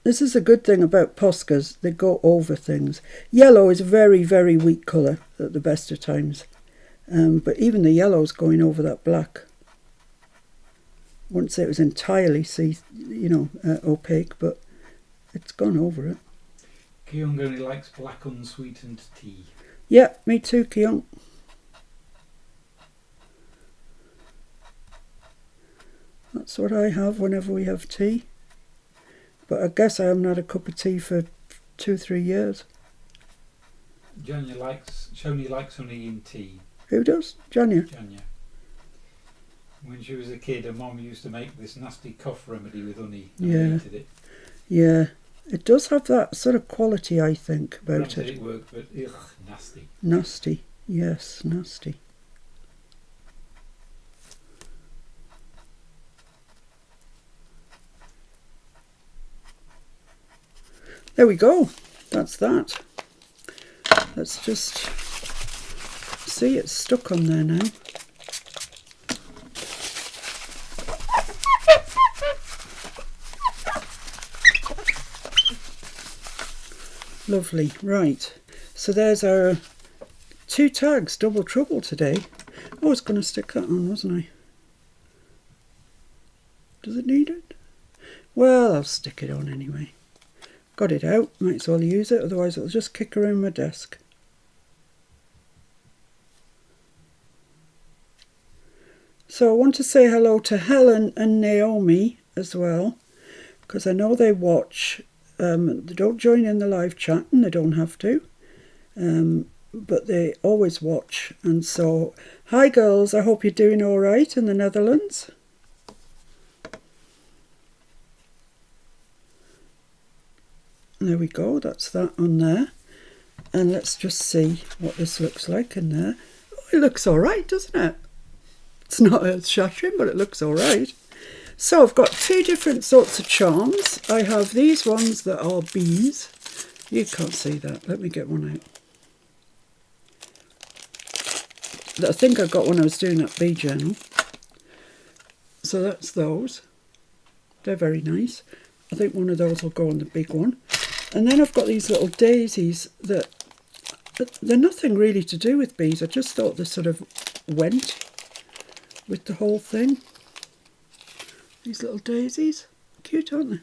This is a good thing about Poscas, they go over things. Yellow is a very, very weak colour at the best of times. But even the yellow's going over that black. I wouldn't say it was entirely opaque, but it's gone over it. Kyung only likes black unsweetened tea. Yeah, me too, Keon. That's what I have whenever we have tea. But I guess I haven't had a cup of tea for 2-3 years. Janya likes honey in tea. Who does? Janya? Janya. When she was a kid, her mum used to make this nasty cough remedy with honey. And I hated it. Yeah. It does have that sort of quality, I think, about it. It worked, but ugh, nasty. Nasty. Yes, nasty. There we go. That's that. Let's just see, it's stuck on there now. Lovely. Right. So there's our 2 tags, double trouble today. I was going to stick that on, wasn't I? Does it need it? Well, I'll stick it on anyway. Got it out, might as well use it, otherwise it'll just kick around my desk. So I want to say hello to Helen and Naomi as well, because I know they watch. They don't join in the live chat, and they don't have to, but they always watch. And so, hi girls, I hope you're doing all right in the Netherlands. There we go, that's that on there. And let's just see what this looks like in there. Oh, it looks all right, doesn't it? It's not earth-shattering, but it looks all right. So I've got 2 different sorts of charms. I have these ones that are bees. You can't see that. Let me get one out. I think I got when I was doing that bee journal. So that's those. They're very nice. I think one of those will go on the big one. And then I've got these little daisies that they're nothing really to do with bees. I just thought they sort of went with the whole thing. These little daisies, cute, aren't they?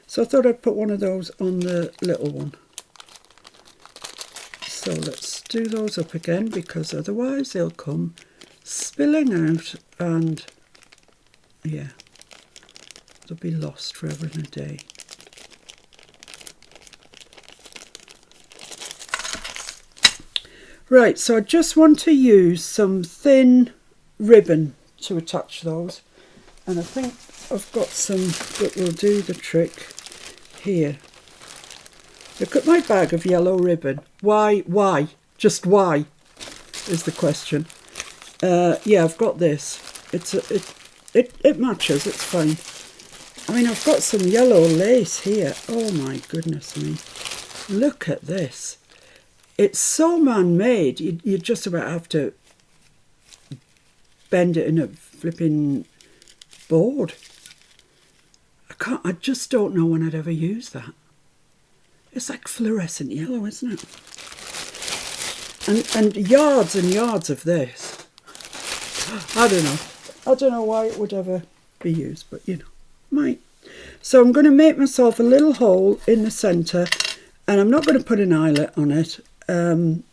So I thought I'd put one of those on the little one. So let's do those up again, because otherwise they'll come spilling out and, yeah, they'll be lost forever and a day. Right, so I just want to use some thin ribbon to attach those. And I think I've got some that will do the trick here. Look at my bag of yellow ribbon. Why? Just why is the question. Yeah, I've got this. It matches, it's fine. I mean, I've got some yellow lace here. Oh my goodness me. Look at this. It's so man-made, you just about have to bend it in a flipping board. I just don't know when I'd ever use that. It's like fluorescent yellow, isn't it? And yards of this. I don't know why it would ever be used, but you know, might. So I'm going to make myself a little hole in the centre, and I'm not going to put an eyelet on it. I'm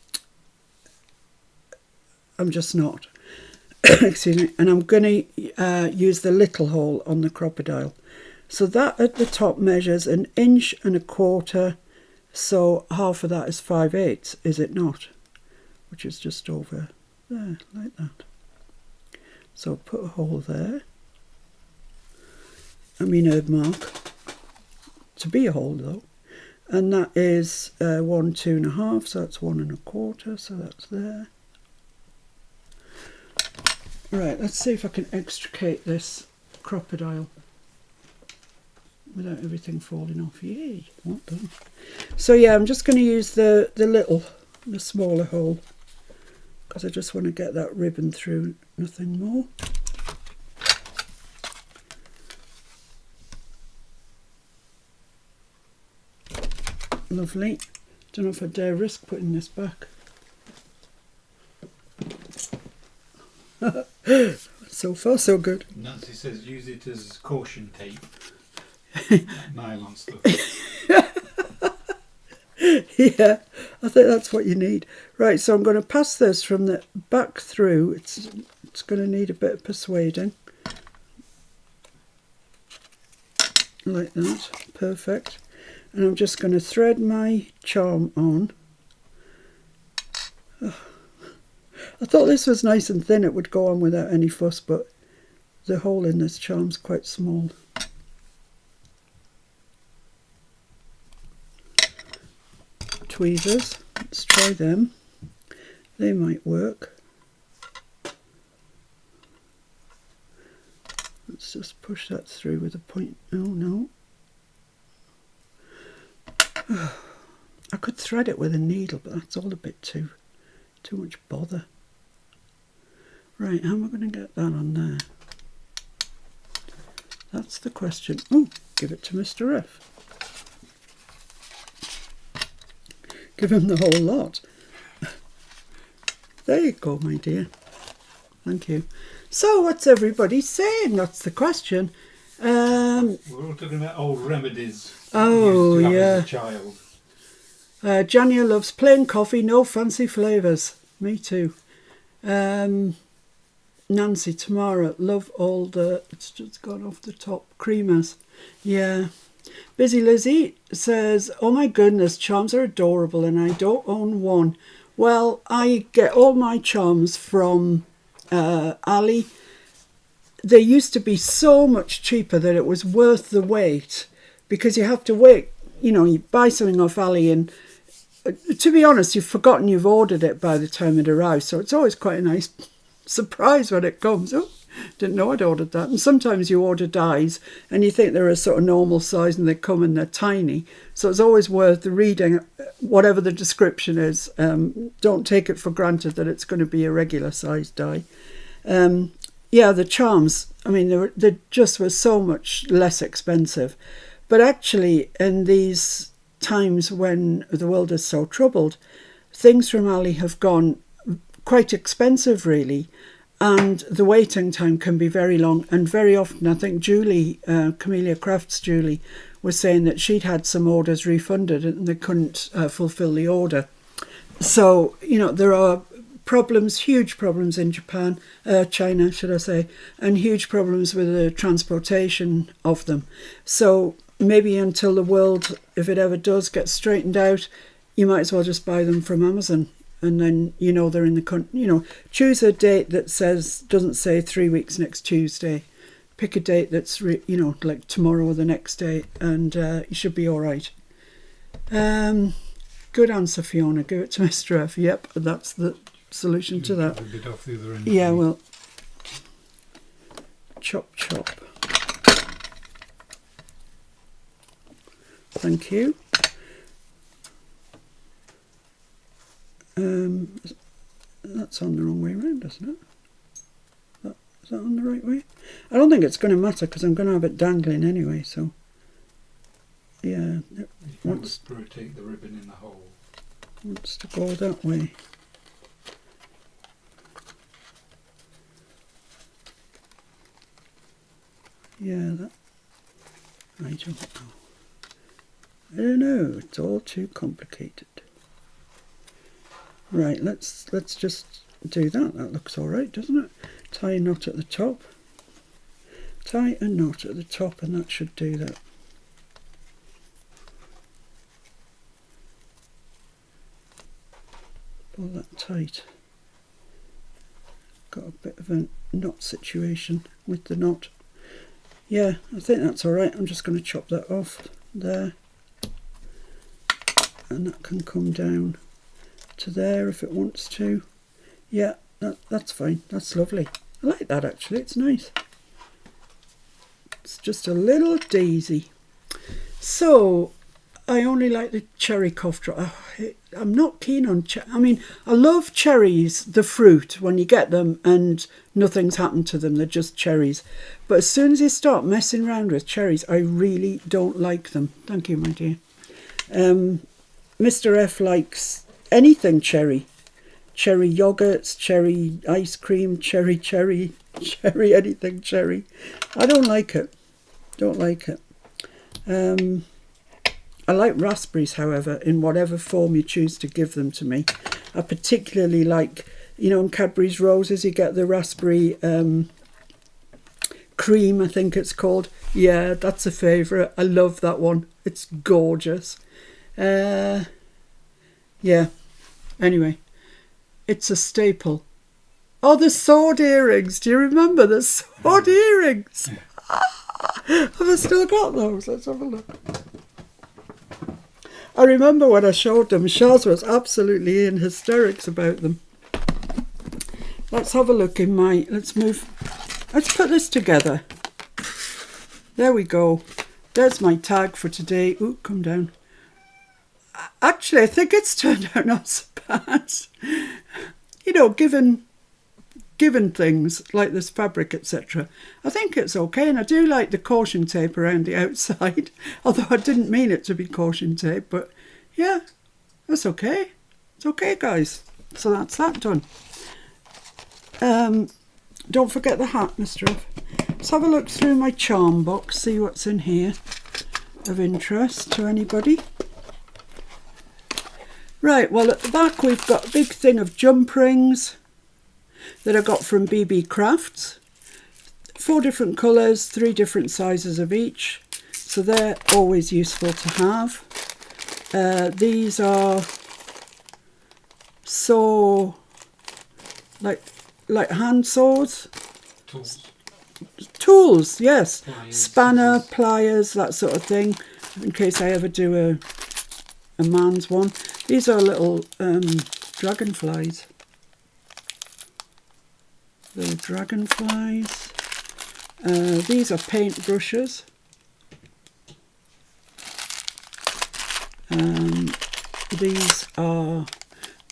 just not. Excuse me. And I'm going to use the little hole on the crocodile. So that at the top measures 1.25 inches. So half of that is 5/8, is it not? Which is just over there, like that. So put a hole there. I mean a mark. To be a hole though. And that is 2.5, so that's 1.25, so that's there. Right, let's see if I can extricate this crocodile without everything falling off. Yay, well done. So yeah, I'm just going to use the smaller hole, because I just want to get that ribbon through, nothing more. Lovely. Don't know if I dare risk putting this back. So far so good. Nancy says use it as caution tape. Nylon stuff. Yeah, I think that's what you need. Right, so I'm going to pass this from the back through. It's going to need a bit of persuading. Like that, perfect. And I'm just going to thread my charm on. Oh, I thought this was nice and thin, it would go on without any fuss, but the hole in this charm's quite small. Tweezers, let's try them. They might work. Let's just push that through with a point. Oh no. I could thread it with a needle, but that's all a bit too much bother. Right, how am I going to get that on there? That's the question. Oh, give it to Mr. F. Give him the whole lot. There you go, my dear. Thank you. So, what's everybody saying? That's the question. We're all talking about old remedies. Oh, you used to have yeah. as a child. Jania loves plain coffee, no fancy flavours. Me too. Nancy, Tamara, love all the... It's just gone off the top. Creamers. Yeah. Busy Lizzie says, oh my goodness, charms are adorable and I don't own one. Well, I get all my charms from Ali. They used to be so much cheaper that it was worth the wait, because you have to wait. You know, you buy something off Ali and to be honest, you've forgotten you've ordered it by the time it arrives. So it's always quite a nice surprise when it comes. Oh, didn't know I'd ordered that. And sometimes you order dies and you think they're a sort of normal size and they come and they're tiny. So it's always worth reading whatever the description is. Don't take it for granted that it's going to be a regular size die. Yeah, the charms, I mean, they just were so much less expensive. But actually, in these times when the world is so troubled, things from Ali have gone quite expensive, really. And the waiting time can be very long. And very often, I think Julie, Camellia Crafts Julie, was saying that she'd had some orders refunded and they couldn't fulfill the order. So, you know, there are problems, huge problems in Japan, China, should I say, and huge problems with the transportation of them. So maybe until the world, if it ever does get straightened out, you might as well just buy them from Amazon. And then, you know, they're in the country. You know, choose a date that doesn't say 3 weeks next Tuesday. Pick a date that's, you know, like tomorrow or the next day, and you should be all right. Good answer, Fiona. Give it to Mr. F. Yep, that's the solution to that. A bit off the other end. Yeah, well, chop, chop. Thank you. That's on the wrong way around, isn't it? Is that on the right way? I don't think it's going to matter because I'm going to have it dangling anyway, so yeah. It wants to rotate the ribbon in the hole. Wants to go that way. Yeah, that. I don't know. I don't know. It's all too complicated. Right, let's just do that. That looks all right, doesn't it? Tie a knot at the top. Tie a knot at the top, and that should do that. Pull that tight. Got a bit of a knot situation with the knot. Yeah, I think that's all right. I'm just going to chop that off there. And that can come down to there if it wants to. Yeah, that's fine. That's lovely. I like that actually. It's nice. It's just a little daisy. So I only like the cherry cough drop. I'm not keen on I mean, I love cherries, the fruit, when you get them and nothing's happened to them. They're just cherries. But as soon as you start messing around with cherries, I really don't like them. Thank you, my dear. Mr. F likes anything cherry. Cherry yogurts, cherry ice cream, cherry, anything cherry. I don't like it. Don't like it. I like raspberries, however, in whatever form you choose to give them to me. I particularly like, you know, in Cadbury's Roses, you get the raspberry cream, I think it's called. Yeah, that's a favourite. I love that one. It's gorgeous. Yeah. Anyway, it's a staple. Oh, the sword earrings. Do you remember the sword earrings? Have I still got those? Let's have a look. I remember when I showed them, Shaz was absolutely in hysterics about them. Let's have a look in my... Let's put this together. There we go. There's my tag for today. Ooh, come down. Actually, I think it's turned out not so bad. You know, given things like this fabric, etc. I think it's okay, and I do like the caution tape around the outside, although I didn't mean it to be caution tape, but yeah, that's okay. It's okay, guys. So that's that done. Don't forget the hat, Mr. F. Let's have a look through my charm box, see what's in here of interest to anybody. Right, well, at the back we've got a big thing of jump rings that I got from BB Crafts. 4 different colours, 3 different sizes of each, so they're always useful to have. These are like hand saws. Tools, yes. Pliers, spanner, scissors. Pliers, that sort of thing, in case I ever do a man's one. These are little dragonflies. Little dragonflies. These are paint brushes. These are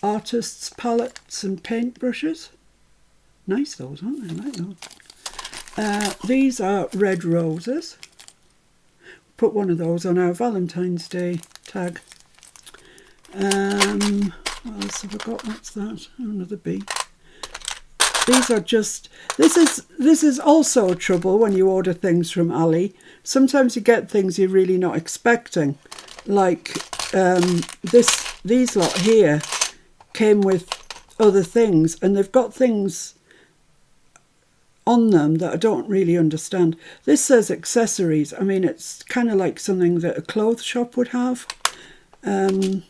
artists' palettes and paint brushes. Nice those, aren't they? I like those. These are red roses. Put one of those on our Valentine's Day tag. What else have I got? What's that? Oh, another bee. These are just... This is also trouble when you order things from Ali. Sometimes you get things you're really not expecting. Like these lot here came with other things, and they've got things on them that I don't really understand. This says accessories. I mean, it's kind of like something that a clothes shop would have. And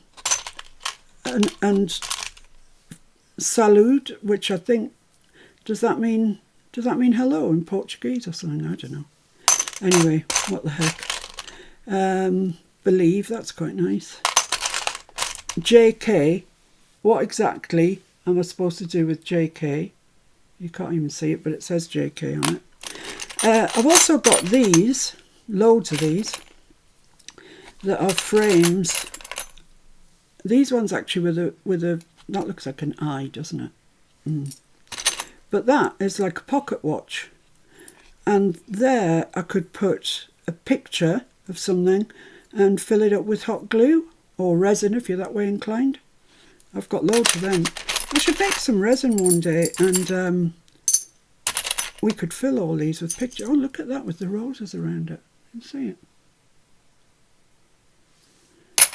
salud, which I think, does that mean hello in Portuguese or something? I don't know. Anyway, what the heck. Believe, that's quite nice. JK, what exactly am I supposed to do with JK? You can't even see it, but it says JK on it. I've also got these, loads of these, that are frames. These ones actually with a that looks like an eye, doesn't it? But that is like a pocket watch. And there I could put a picture of something and fill it up with hot glue or resin if you're that way inclined. I've got loads of them. I should make some resin one day, and we could fill all these with pictures. Oh, look at that with the roses around it. You can see it.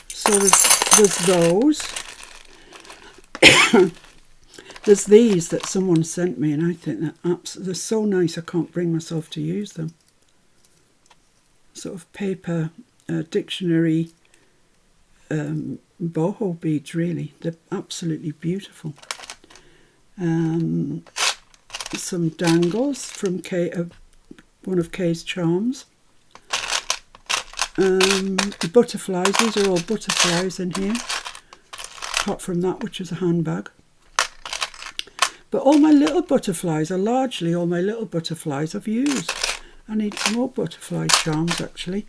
So there's those. There's these that someone sent me, and I think they're so nice I can't bring myself to use them. Sort of paper dictionary boho beads, really. They're absolutely beautiful. Some dangles from one of Kay's charms. The butterflies, these are all butterflies in here, apart from that, which is a handbag. But all my little butterflies are largely all my little butterflies I've used. I need some more butterfly charms, actually.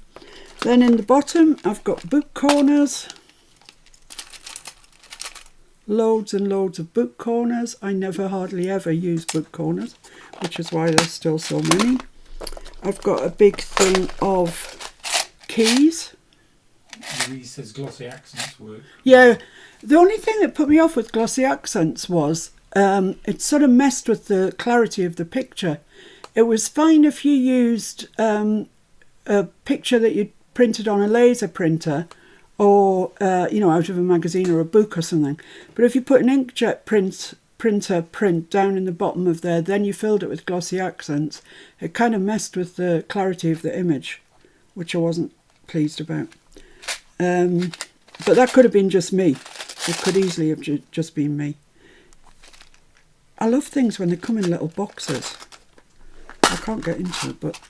Then in the bottom, I've got book corners. Loads and loads of book corners. I never hardly ever use book corners, which is why there's still so many. I've got a big thing of keys. Louise says glossy accents work. Yeah, the only thing that put me off with glossy accents was it sort of messed with the clarity of the picture. It was fine if you used a picture that you printed on a laser printer or out of a magazine or a book or something. But if you put an inkjet printer print down in the bottom of there, then you filled it with glossy accents, it kind of messed with the clarity of the image, which I wasn't pleased about. But that could have been just me. It could easily have just been me. I love things when they come in little boxes. I can't get into it, but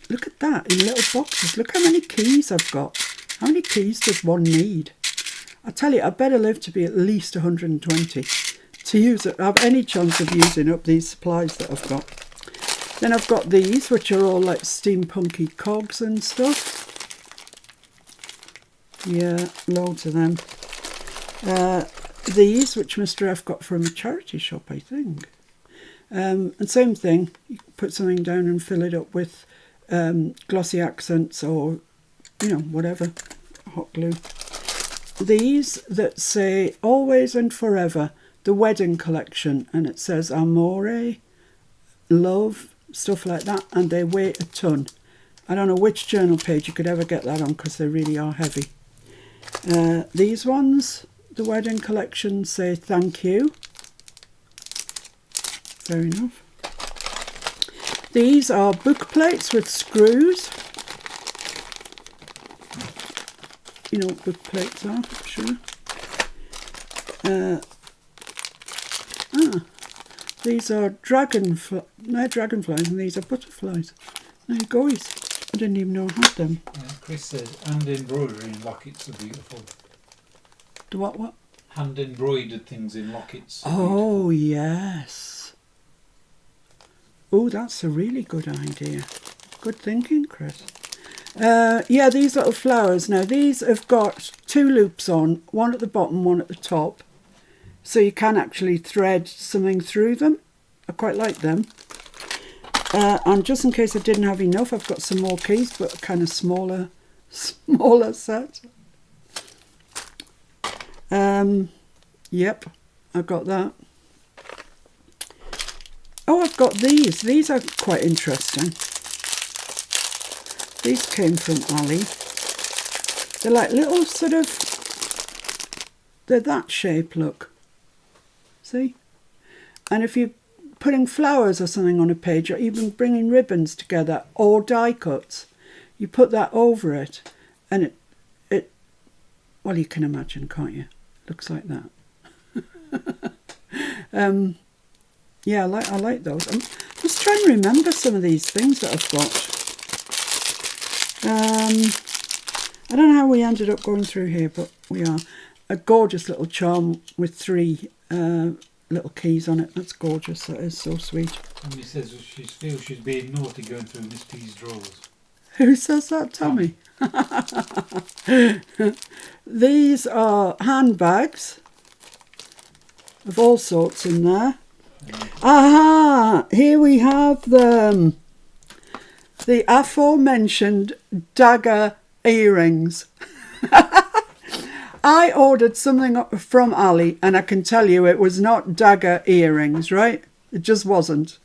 look at that, in little boxes. Look how many keys I've got. How many keys does one need? I tell you, I better live to be at least 120 to use it. I have any chance of using up these supplies that I've got. Then I've got these, which are all like steampunky cogs and stuff. Yeah, loads of them. These, which Mr. F got from a charity shop, I think. And same thing, you put something down and fill it up with glossy accents or, whatever, hot glue. These that say Always and Forever, the wedding collection, and it says Amore, love, stuff like that, and they weigh a ton. I don't know which journal page you could ever get that on because they really are heavy. These ones, the wedding collection, say thank you. Fair enough. These are book plates with screws. You know what book plates are, I'm sure. These are dragonflies, and these are butterflies. There you go. I didn't even know I had them. Chris says hand embroidery in lockets are beautiful. The what? Hand embroidered things in lockets. Oh, yes. Oh, that's a really good idea. Good thinking, Chris. Yeah, these little flowers. Now, these have got 2 loops on, one at the bottom, one at the top. So you can actually thread something through them. I quite like them. And just in case I didn't have enough, I've got some more keys, but a kind of smaller set. Yep, I've got that. Oh, I've got these. These are quite interesting. These came from Ali. They're like little they're that shape, look. See? And if you're putting flowers or something on a page, or even bringing ribbons together, or die cuts, you put that over it, and it well, you can imagine, can't you? Looks like that. Yeah, I like those. I'm just trying to remember some of these things that I've got. I don't know how we ended up going through here, but we are. A gorgeous little charm with 3 little keys on it. That's gorgeous. That is so sweet. Tommy says she feels she's being naughty going through Miss P's drawers. Who says that, Tommy? These are handbags of all sorts in there. Aha! Here we have them. The aforementioned dagger earrings. I ordered something from Ali, and I can tell you it was not dagger earrings, right? It just wasn't.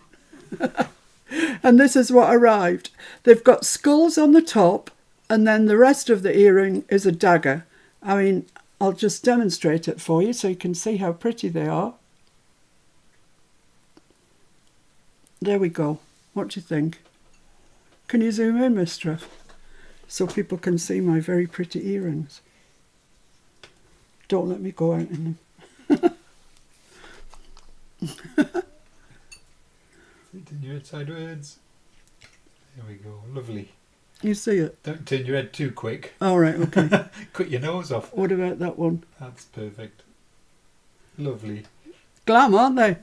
And this is what arrived. They've got skulls on the top, and then the rest of the earring is a dagger. I mean, I'll just demonstrate it for you so you can see how pretty they are. There we go. What do you think? Can you zoom in, Mr. F? So people can see my very pretty earrings. Don't let me go out in them. Turn your head sideways. There we go. Lovely. You see it? Don't turn your head too quick. All right, okay. Cut your nose off. What about that one? That's perfect. Lovely. Glam, aren't they?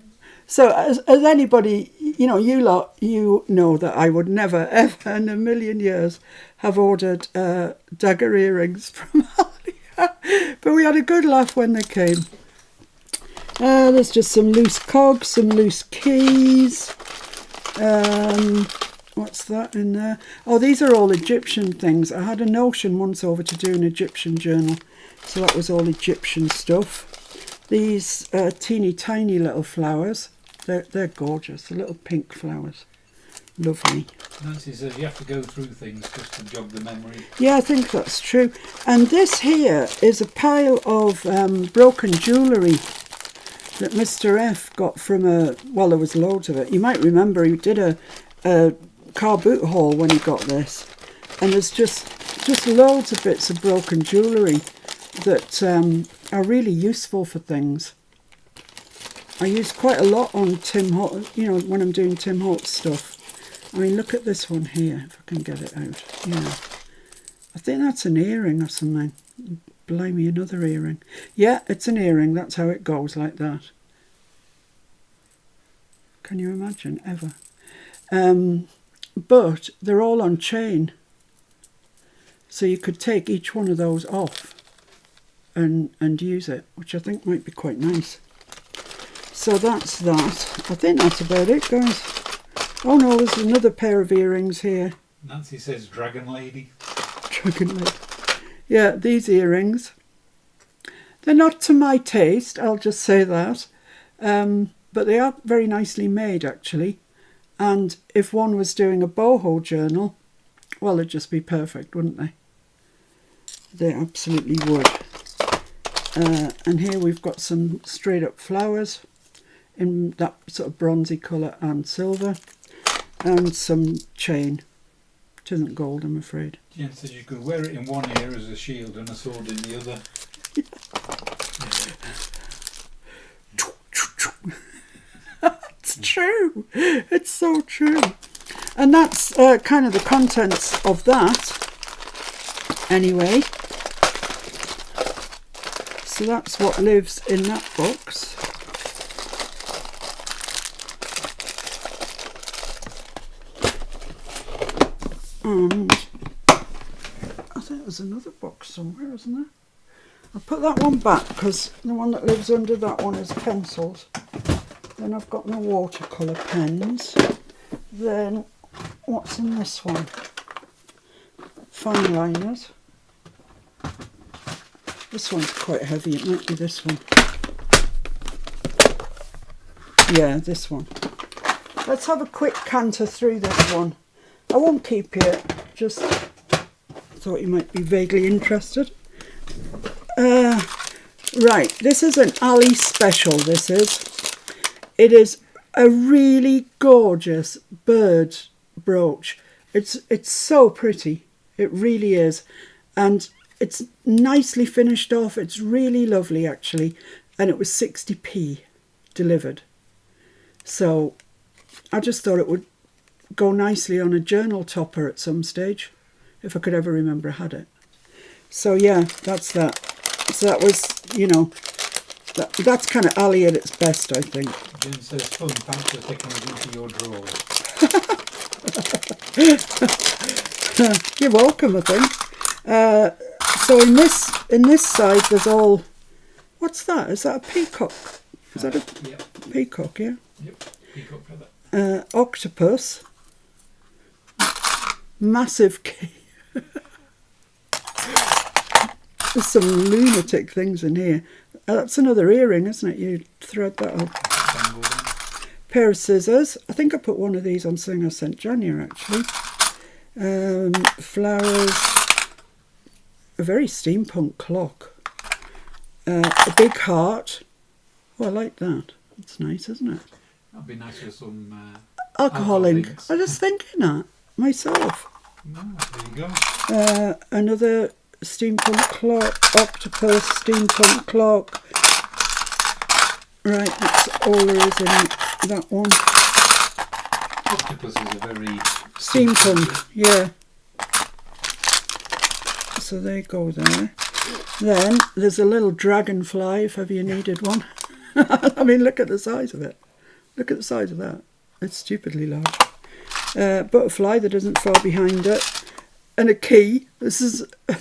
So as anybody, you know that I would never, ever in a million years have ordered dagger earrings from Ali. But we had a good laugh when they came. There's just some loose cogs, some loose keys. What's that in there? Oh, these are all Egyptian things. I had a notion once over to do an Egyptian journal. So that was all Egyptian stuff. These teeny tiny little flowers. They're gorgeous, the little pink flowers. Lovely. Nancy says you have to go through things just to jog the memory. Yeah, I think that's true. And this here is a pile of broken jewellery that Mr. F got from well, there was loads of it. You might remember he did a car boot haul when he got this. And there's just loads of bits of broken jewellery that are really useful for things. I use quite a lot on Tim Holt, you know, when I'm doing Tim Holt stuff. I mean, look at this one here, if I can get it out. Yeah. I think that's an earring or something. Blimey, another earring. Yeah, it's an earring. That's how it goes, like that. Can you imagine, ever? But they're all on chain. So you could take each one of those off and use it, which I think might be quite nice. So that's that. I think that's about it, guys. Oh no, there's another pair of earrings here. Nancy says Dragon Lady. Dragon Lady. Yeah, these earrings. They're not to my taste, I'll just say that. But they are very nicely made, actually. And if one was doing a boho journal, well, they'd just be perfect, wouldn't they? They absolutely would. And here we've got some straight up flowers in that sort of bronzy colour and silver. And some chain. It isn't gold, I'm afraid. Jen says you could wear it in one ear as a shield and a sword in the other. It's true. It's so true. And that's kind of the contents of that. Anyway. So that's what lives in that box. And I think there's another box somewhere, isn't there? I'll put that one back because the one that lives under that one is pencils. Then I've got my watercolour pens. Then what's in this one? Fine liners. This one's quite heavy, it might be this one. Yeah, this one. Let's have a quick canter through this one. I won't keep you, just thought you might be vaguely interested. Right, this is an Ali special, this is. It is a really gorgeous bird brooch. It's so pretty, it really is. And it's nicely finished off, it's really lovely actually. And it was 60p delivered. So I just thought it would go nicely on a journal topper at some stage, if I could ever remember I had it. So yeah, that's that. So that was, you know, that's kind of Ali at its best, I think. Jen says, fun, thanks for taking it into your drawer. You're welcome, I think. So in this side there's all, what's that? Is that a peacock? Is that a Yep. peacock, yeah? Yep, peacock feather. Octopus. Massive key. There's some lunatic things in here. That's another earring, isn't it? You thread that up. Pair of scissors. I think I put one of these on something I sent Janya, actually. Flowers. A very steampunk clock. A big heart. Oh, I like that. That's nice, isn't it? That'd be nice with some alcohol ink. inks. I was just thinking that myself. No, there you go. Another steampunk clock, octopus, steampunk clock. Right, that's all there is in that one. Octopus is a very Steampunk, yeah. So they go there. Then there's a little dragonfly if ever you needed one. I mean, look at the size of it. Look at the size of that. It's stupidly large. Butterfly that doesn't fall behind it. And a key. This is a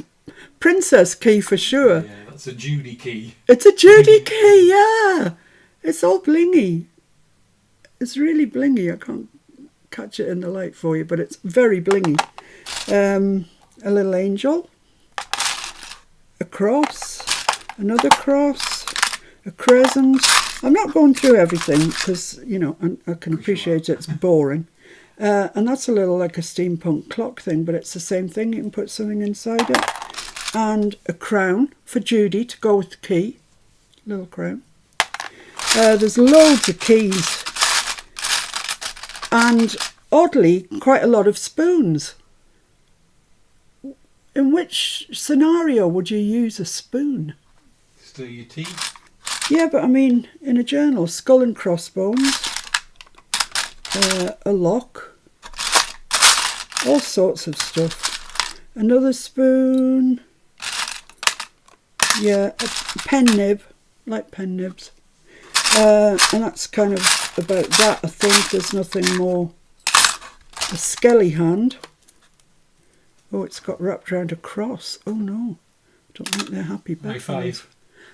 princess key for sure. Yeah, that's a Judy key. It's a Judy key, yeah. It's all blingy. It's really blingy. I can't catch it in the light for you, but it's very blingy. A little angel. A cross. Another cross. A crescent. I'm not going through everything because, you know, I can appreciate it's boring. And that's a little like a steampunk clock thing, but it's the same thing. You can put something inside it. And a crown for Judy to go with the key. Little crown. There's loads of keys. And oddly, quite a lot of spoons. In which scenario would you use a spoon? Stir your tea. Yeah, but I mean, in a journal, skull and crossbones, a lock, all sorts of stuff. Another spoon, yeah, a pen nib, like pen nibs. And that's kind of about that, I think. There's nothing more. A skelly hand. Oh, it's got wrapped around a cross. Oh no, don't think they're happy. High five.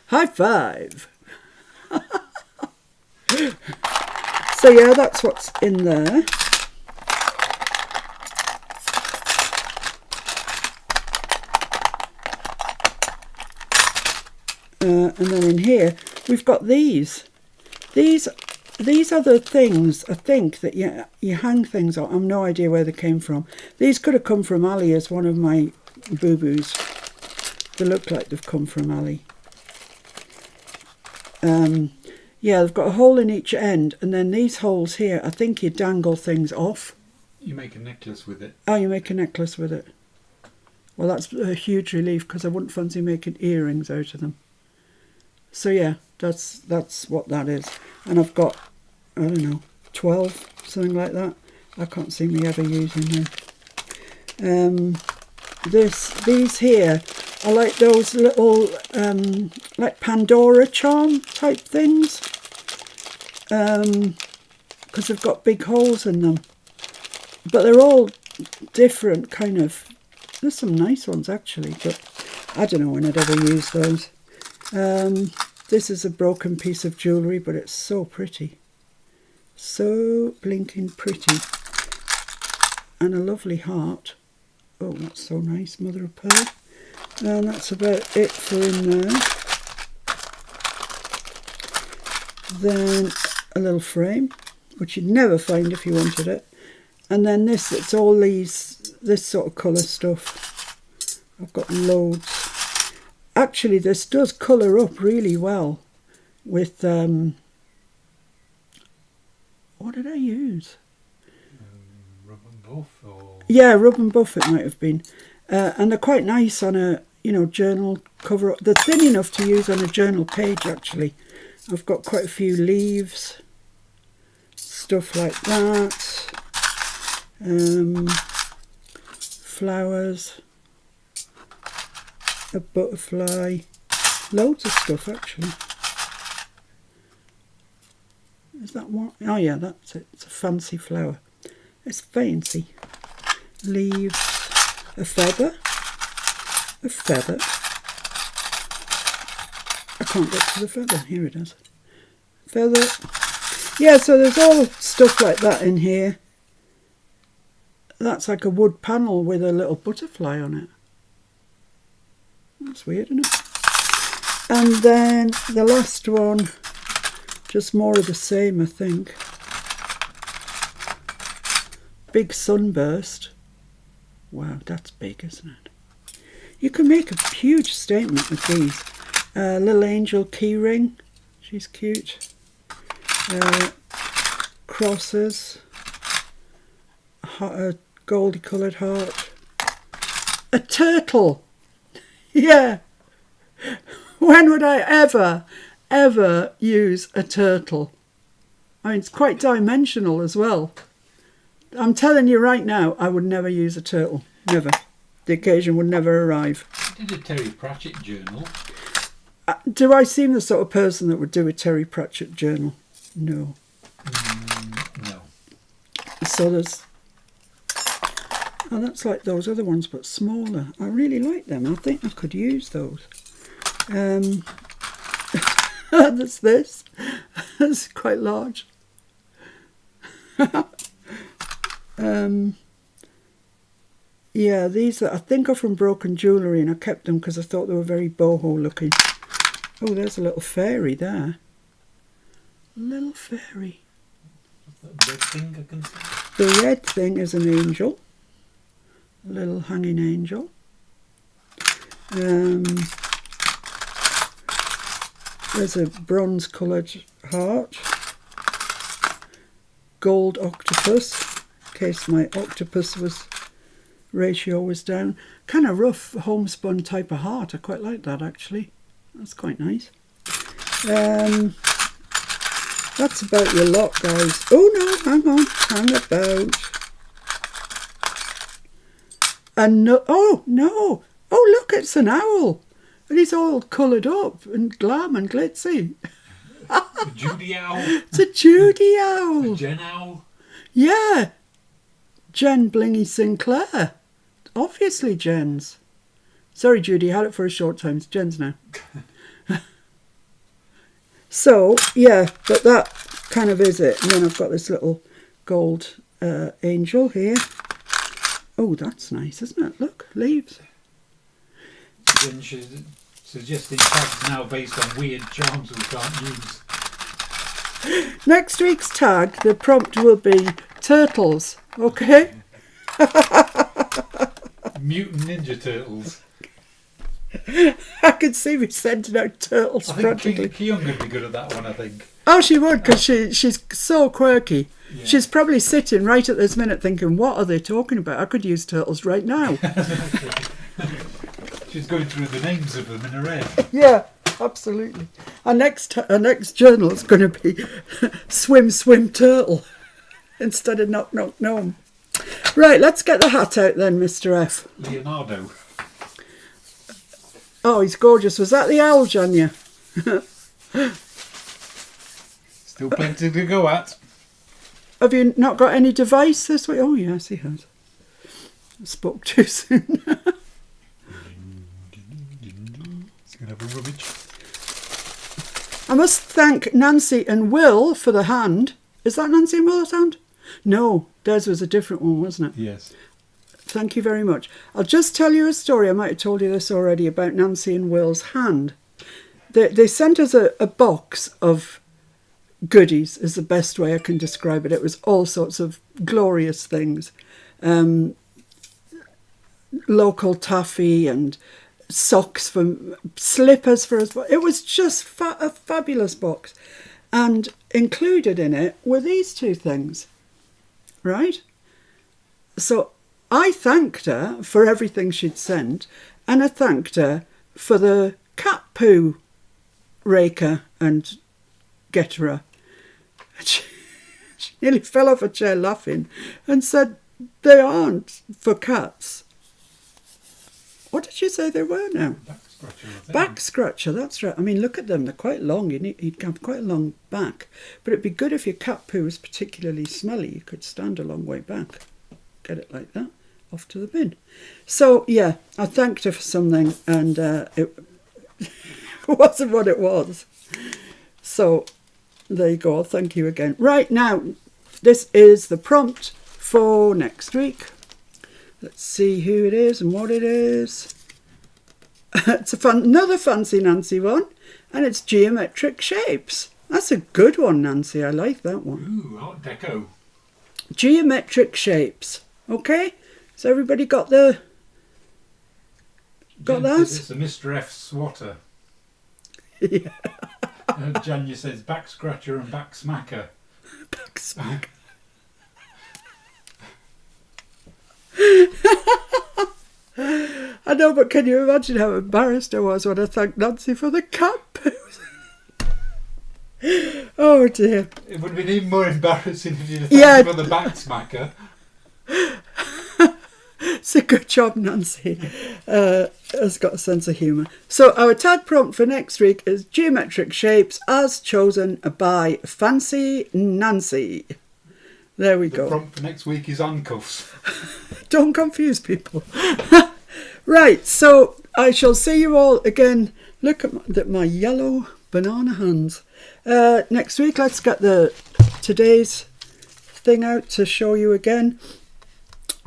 High five. So yeah, that's what's in there. And then in here we've got these. These are the things, I think, that you hang things on. I've no idea where they came from. These could have come from Ali as one of my boo-boos. They look like they've come from Ali. Yeah, they've got a hole in each end, and then these holes here, I think you dangle things off. You make a necklace with it. Oh, you make a necklace with it. Well, that's a huge relief, because I wouldn't fancy making earrings out of them. So yeah, that's what that is. And I've got, I don't know, 12, something like that. I can't see me ever using them. These here are like those little, like Pandora charm type things. Because they've got big holes in them. But they're all different kind of, there's some nice ones actually, but I don't know when I'd ever use those. This is a broken piece of jewellery, but it's so pretty. So blinking pretty. And a lovely heart. Oh, that's so nice, mother of pearl. And that's about it for in there. Then a little frame, which you'd never find if you wanted it. And then this, it's all this sort of colour stuff. I've got loads. Actually, this does colour up really well with, what did I use? Rub and buff, or... Yeah, rub and buff it might have been. And they're quite nice on a, journal cover. They're thin enough to use on a journal page, actually. I've got quite a few leaves, stuff like that. Flowers. A butterfly, loads of stuff actually. Is that one? Oh yeah, that's it. It's a fancy flower. It's fancy. Leaves, a feather. I can't get to the feather. Here it is. Feather. Yeah, so there's all stuff like that in here. That's like a wood panel with a little butterfly on it. That's weird, isn't it? And then the last one, just more of the same, I think. Big sunburst. Wow, that's big, isn't it? You can make a huge statement with these. Little angel key ring. She's cute. Crosses. A goldy coloured heart. A turtle. Yeah. When would I ever use a turtle? I mean, it's quite dimensional as well. I'm telling you right now, I would never use a turtle. Never. The occasion would never arrive. You did a Terry Pratchett journal. Do I seem the sort of person that would do a Terry Pratchett journal? No. No. So there's... Oh, that's like those other ones, but smaller. I really like them. I think I could use those. There's this. It's quite large. Yeah, these are, I think, are from Broken Jewellery, and I kept them because I thought they were very boho looking. Oh, there's a little fairy there. Little fairy. That big thing I can see. The red thing is an angel, a little hanging angel. There's a bronze coloured heart, gold octopus, in case my octopus ratio was down. Kind of rough homespun type of heart. I quite like that actually. That's quite nice. That's about your lot, guys. Oh no, hang on, hang about. And no, oh no, oh look, it's an owl. And he's all coloured up and glam and glitzy. A Judy owl. It's a Judy owl. A Jen owl. Yeah. Jen Blingy Sinclair. Obviously Jen's. Sorry, Judy, had it for a short time. It's Jen's now. So, yeah, but that kind of is it. And then I've got this little gold angel here. Oh, that's nice, isn't it? Look, leaves. Then she's suggesting tags now based on weird charms we can't use. Next week's tag, the prompt will be turtles, okay? Mutant Ninja Turtles. I can see me sending out turtles I think practically. Keon would be good at that one, I think. Oh, she would, because she's so quirky. Yeah. She's probably sitting right at this minute thinking, what are they talking about? I could use turtles right now. She's going through the names of them in her head. Yeah, absolutely. Our next journal is going to be Swim, Swim, Turtle instead of Knock, Knock, Gnome. Right, let's get the hat out then, Mr. F. Leonardo. Oh, he's gorgeous. Was that the owl, Janya? Still plenty to go at. Have you not got any device this week? Oh, yes, he has. I spoke too soon. It's going to have a rummage. I must thank Nancy and Will for the hand. Is that Nancy and Will's hand? No, theirs was a different one, wasn't it? Yes. Thank you very much. I'll just tell you a story. I might have told you this already about Nancy and Will's hand. They sent us a box of goodies, is the best way I can describe it. It was all sorts of glorious things. Local taffy and socks, slippers for us. It was just a fabulous box. And included in it were these two things, right? So I thanked her for everything she'd sent, and I thanked her for the cat poo raker and getterer. She nearly fell off a chair laughing and said, they aren't for cats. What did you say they were now? Back scratcher, I think. Back scratcher, that's right. I mean, look at them. They're quite long. You'd have quite a long back. But it'd be good if your cat poo was particularly smelly. You could stand a long way back. Get it like that. Off to the bin. So, yeah, I thanked her for something and it wasn't what it was. So, there you go. Thank you again. Right, now, this is the prompt for next week. Let's see who it is and what it is. It's another fancy Nancy one, and it's geometric shapes. That's a good one, Nancy. I like that one. Ooh, Art Deco. Geometric shapes. Okay? So everybody got that? It's a Mr. F swatter. Yeah. Janya says back scratcher and back smacker. Back smack. I know, but can you imagine how embarrassed I was when I thanked Nancy for the cat poos? Oh dear. It would have been even more embarrassing if you'd thanked her for the back smacker. It's a good job, Nancy. Has got a sense of humour. So our tag prompt for next week is geometric shapes as chosen by Fancy Nancy. There we go. The prompt for next week is handcuffs. Don't confuse people. Right, so I shall see you all again. Look at my yellow banana hands. Next week, let's get today's thing out to show you again.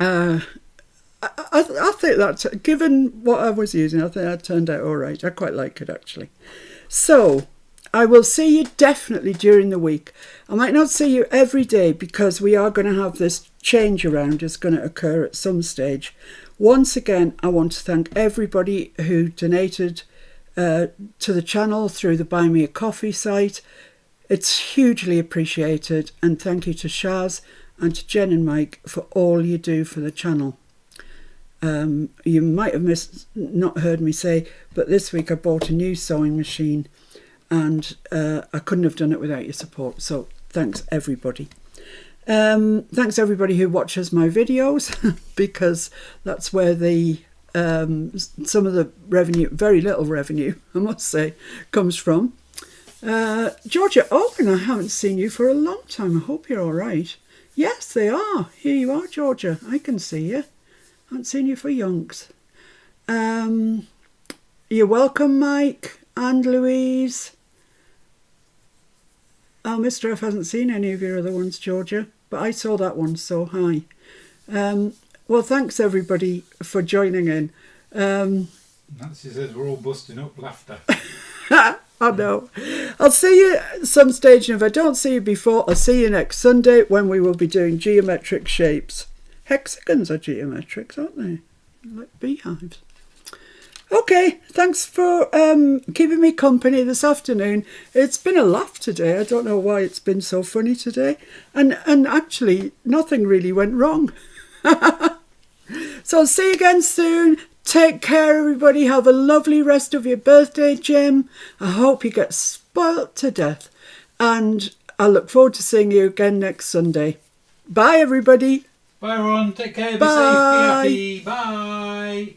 I think that, given what I was using, I think that turned out all right. I quite like it, actually. So, I will see you definitely during the week. I might not see you every day because we are going to have this change around. It's going to occur at some stage. Once again, I want to thank everybody who donated to the channel through the Buy Me a Coffee site. It's hugely appreciated, and thank you to Shaz and to Jen and Mike for all you do for the channel. You might have not heard me say, but this week I bought a new sewing machine, and I couldn't have done it without your support. So thanks everybody. Thanks everybody who watches my videos because that's where the some of the revenue, very little revenue, I must say, comes from. Georgia Owen, I haven't seen you for a long time. I hope you're all right. Yes, they are. Here you are, Georgia. I can see you. I haven't seen you for yonks. You're welcome, Mike and Louise. Oh, Mr. F hasn't seen any of your other ones, Georgia, but I saw that one, so hi. Well, thanks everybody for joining in. Nancy says we're all busting up laughter. I know. I'll see you at some stage, and if I don't see you before, I'll see you next Sunday when we will be doing geometric shapes. Hexagons are geometrics, aren't they? Like beehives. Okay, thanks for keeping me company this afternoon. It's been a laugh today. I don't know why it's been so funny today. And actually, nothing really went wrong. So I'll see you again soon. Take care, everybody. Have a lovely rest of your birthday, Jim. I hope you get spoilt to death. And I look forward to seeing you again next Sunday. Bye, everybody. Bye, everyone. Take care. Be Bye. safe. Be happy. Bye.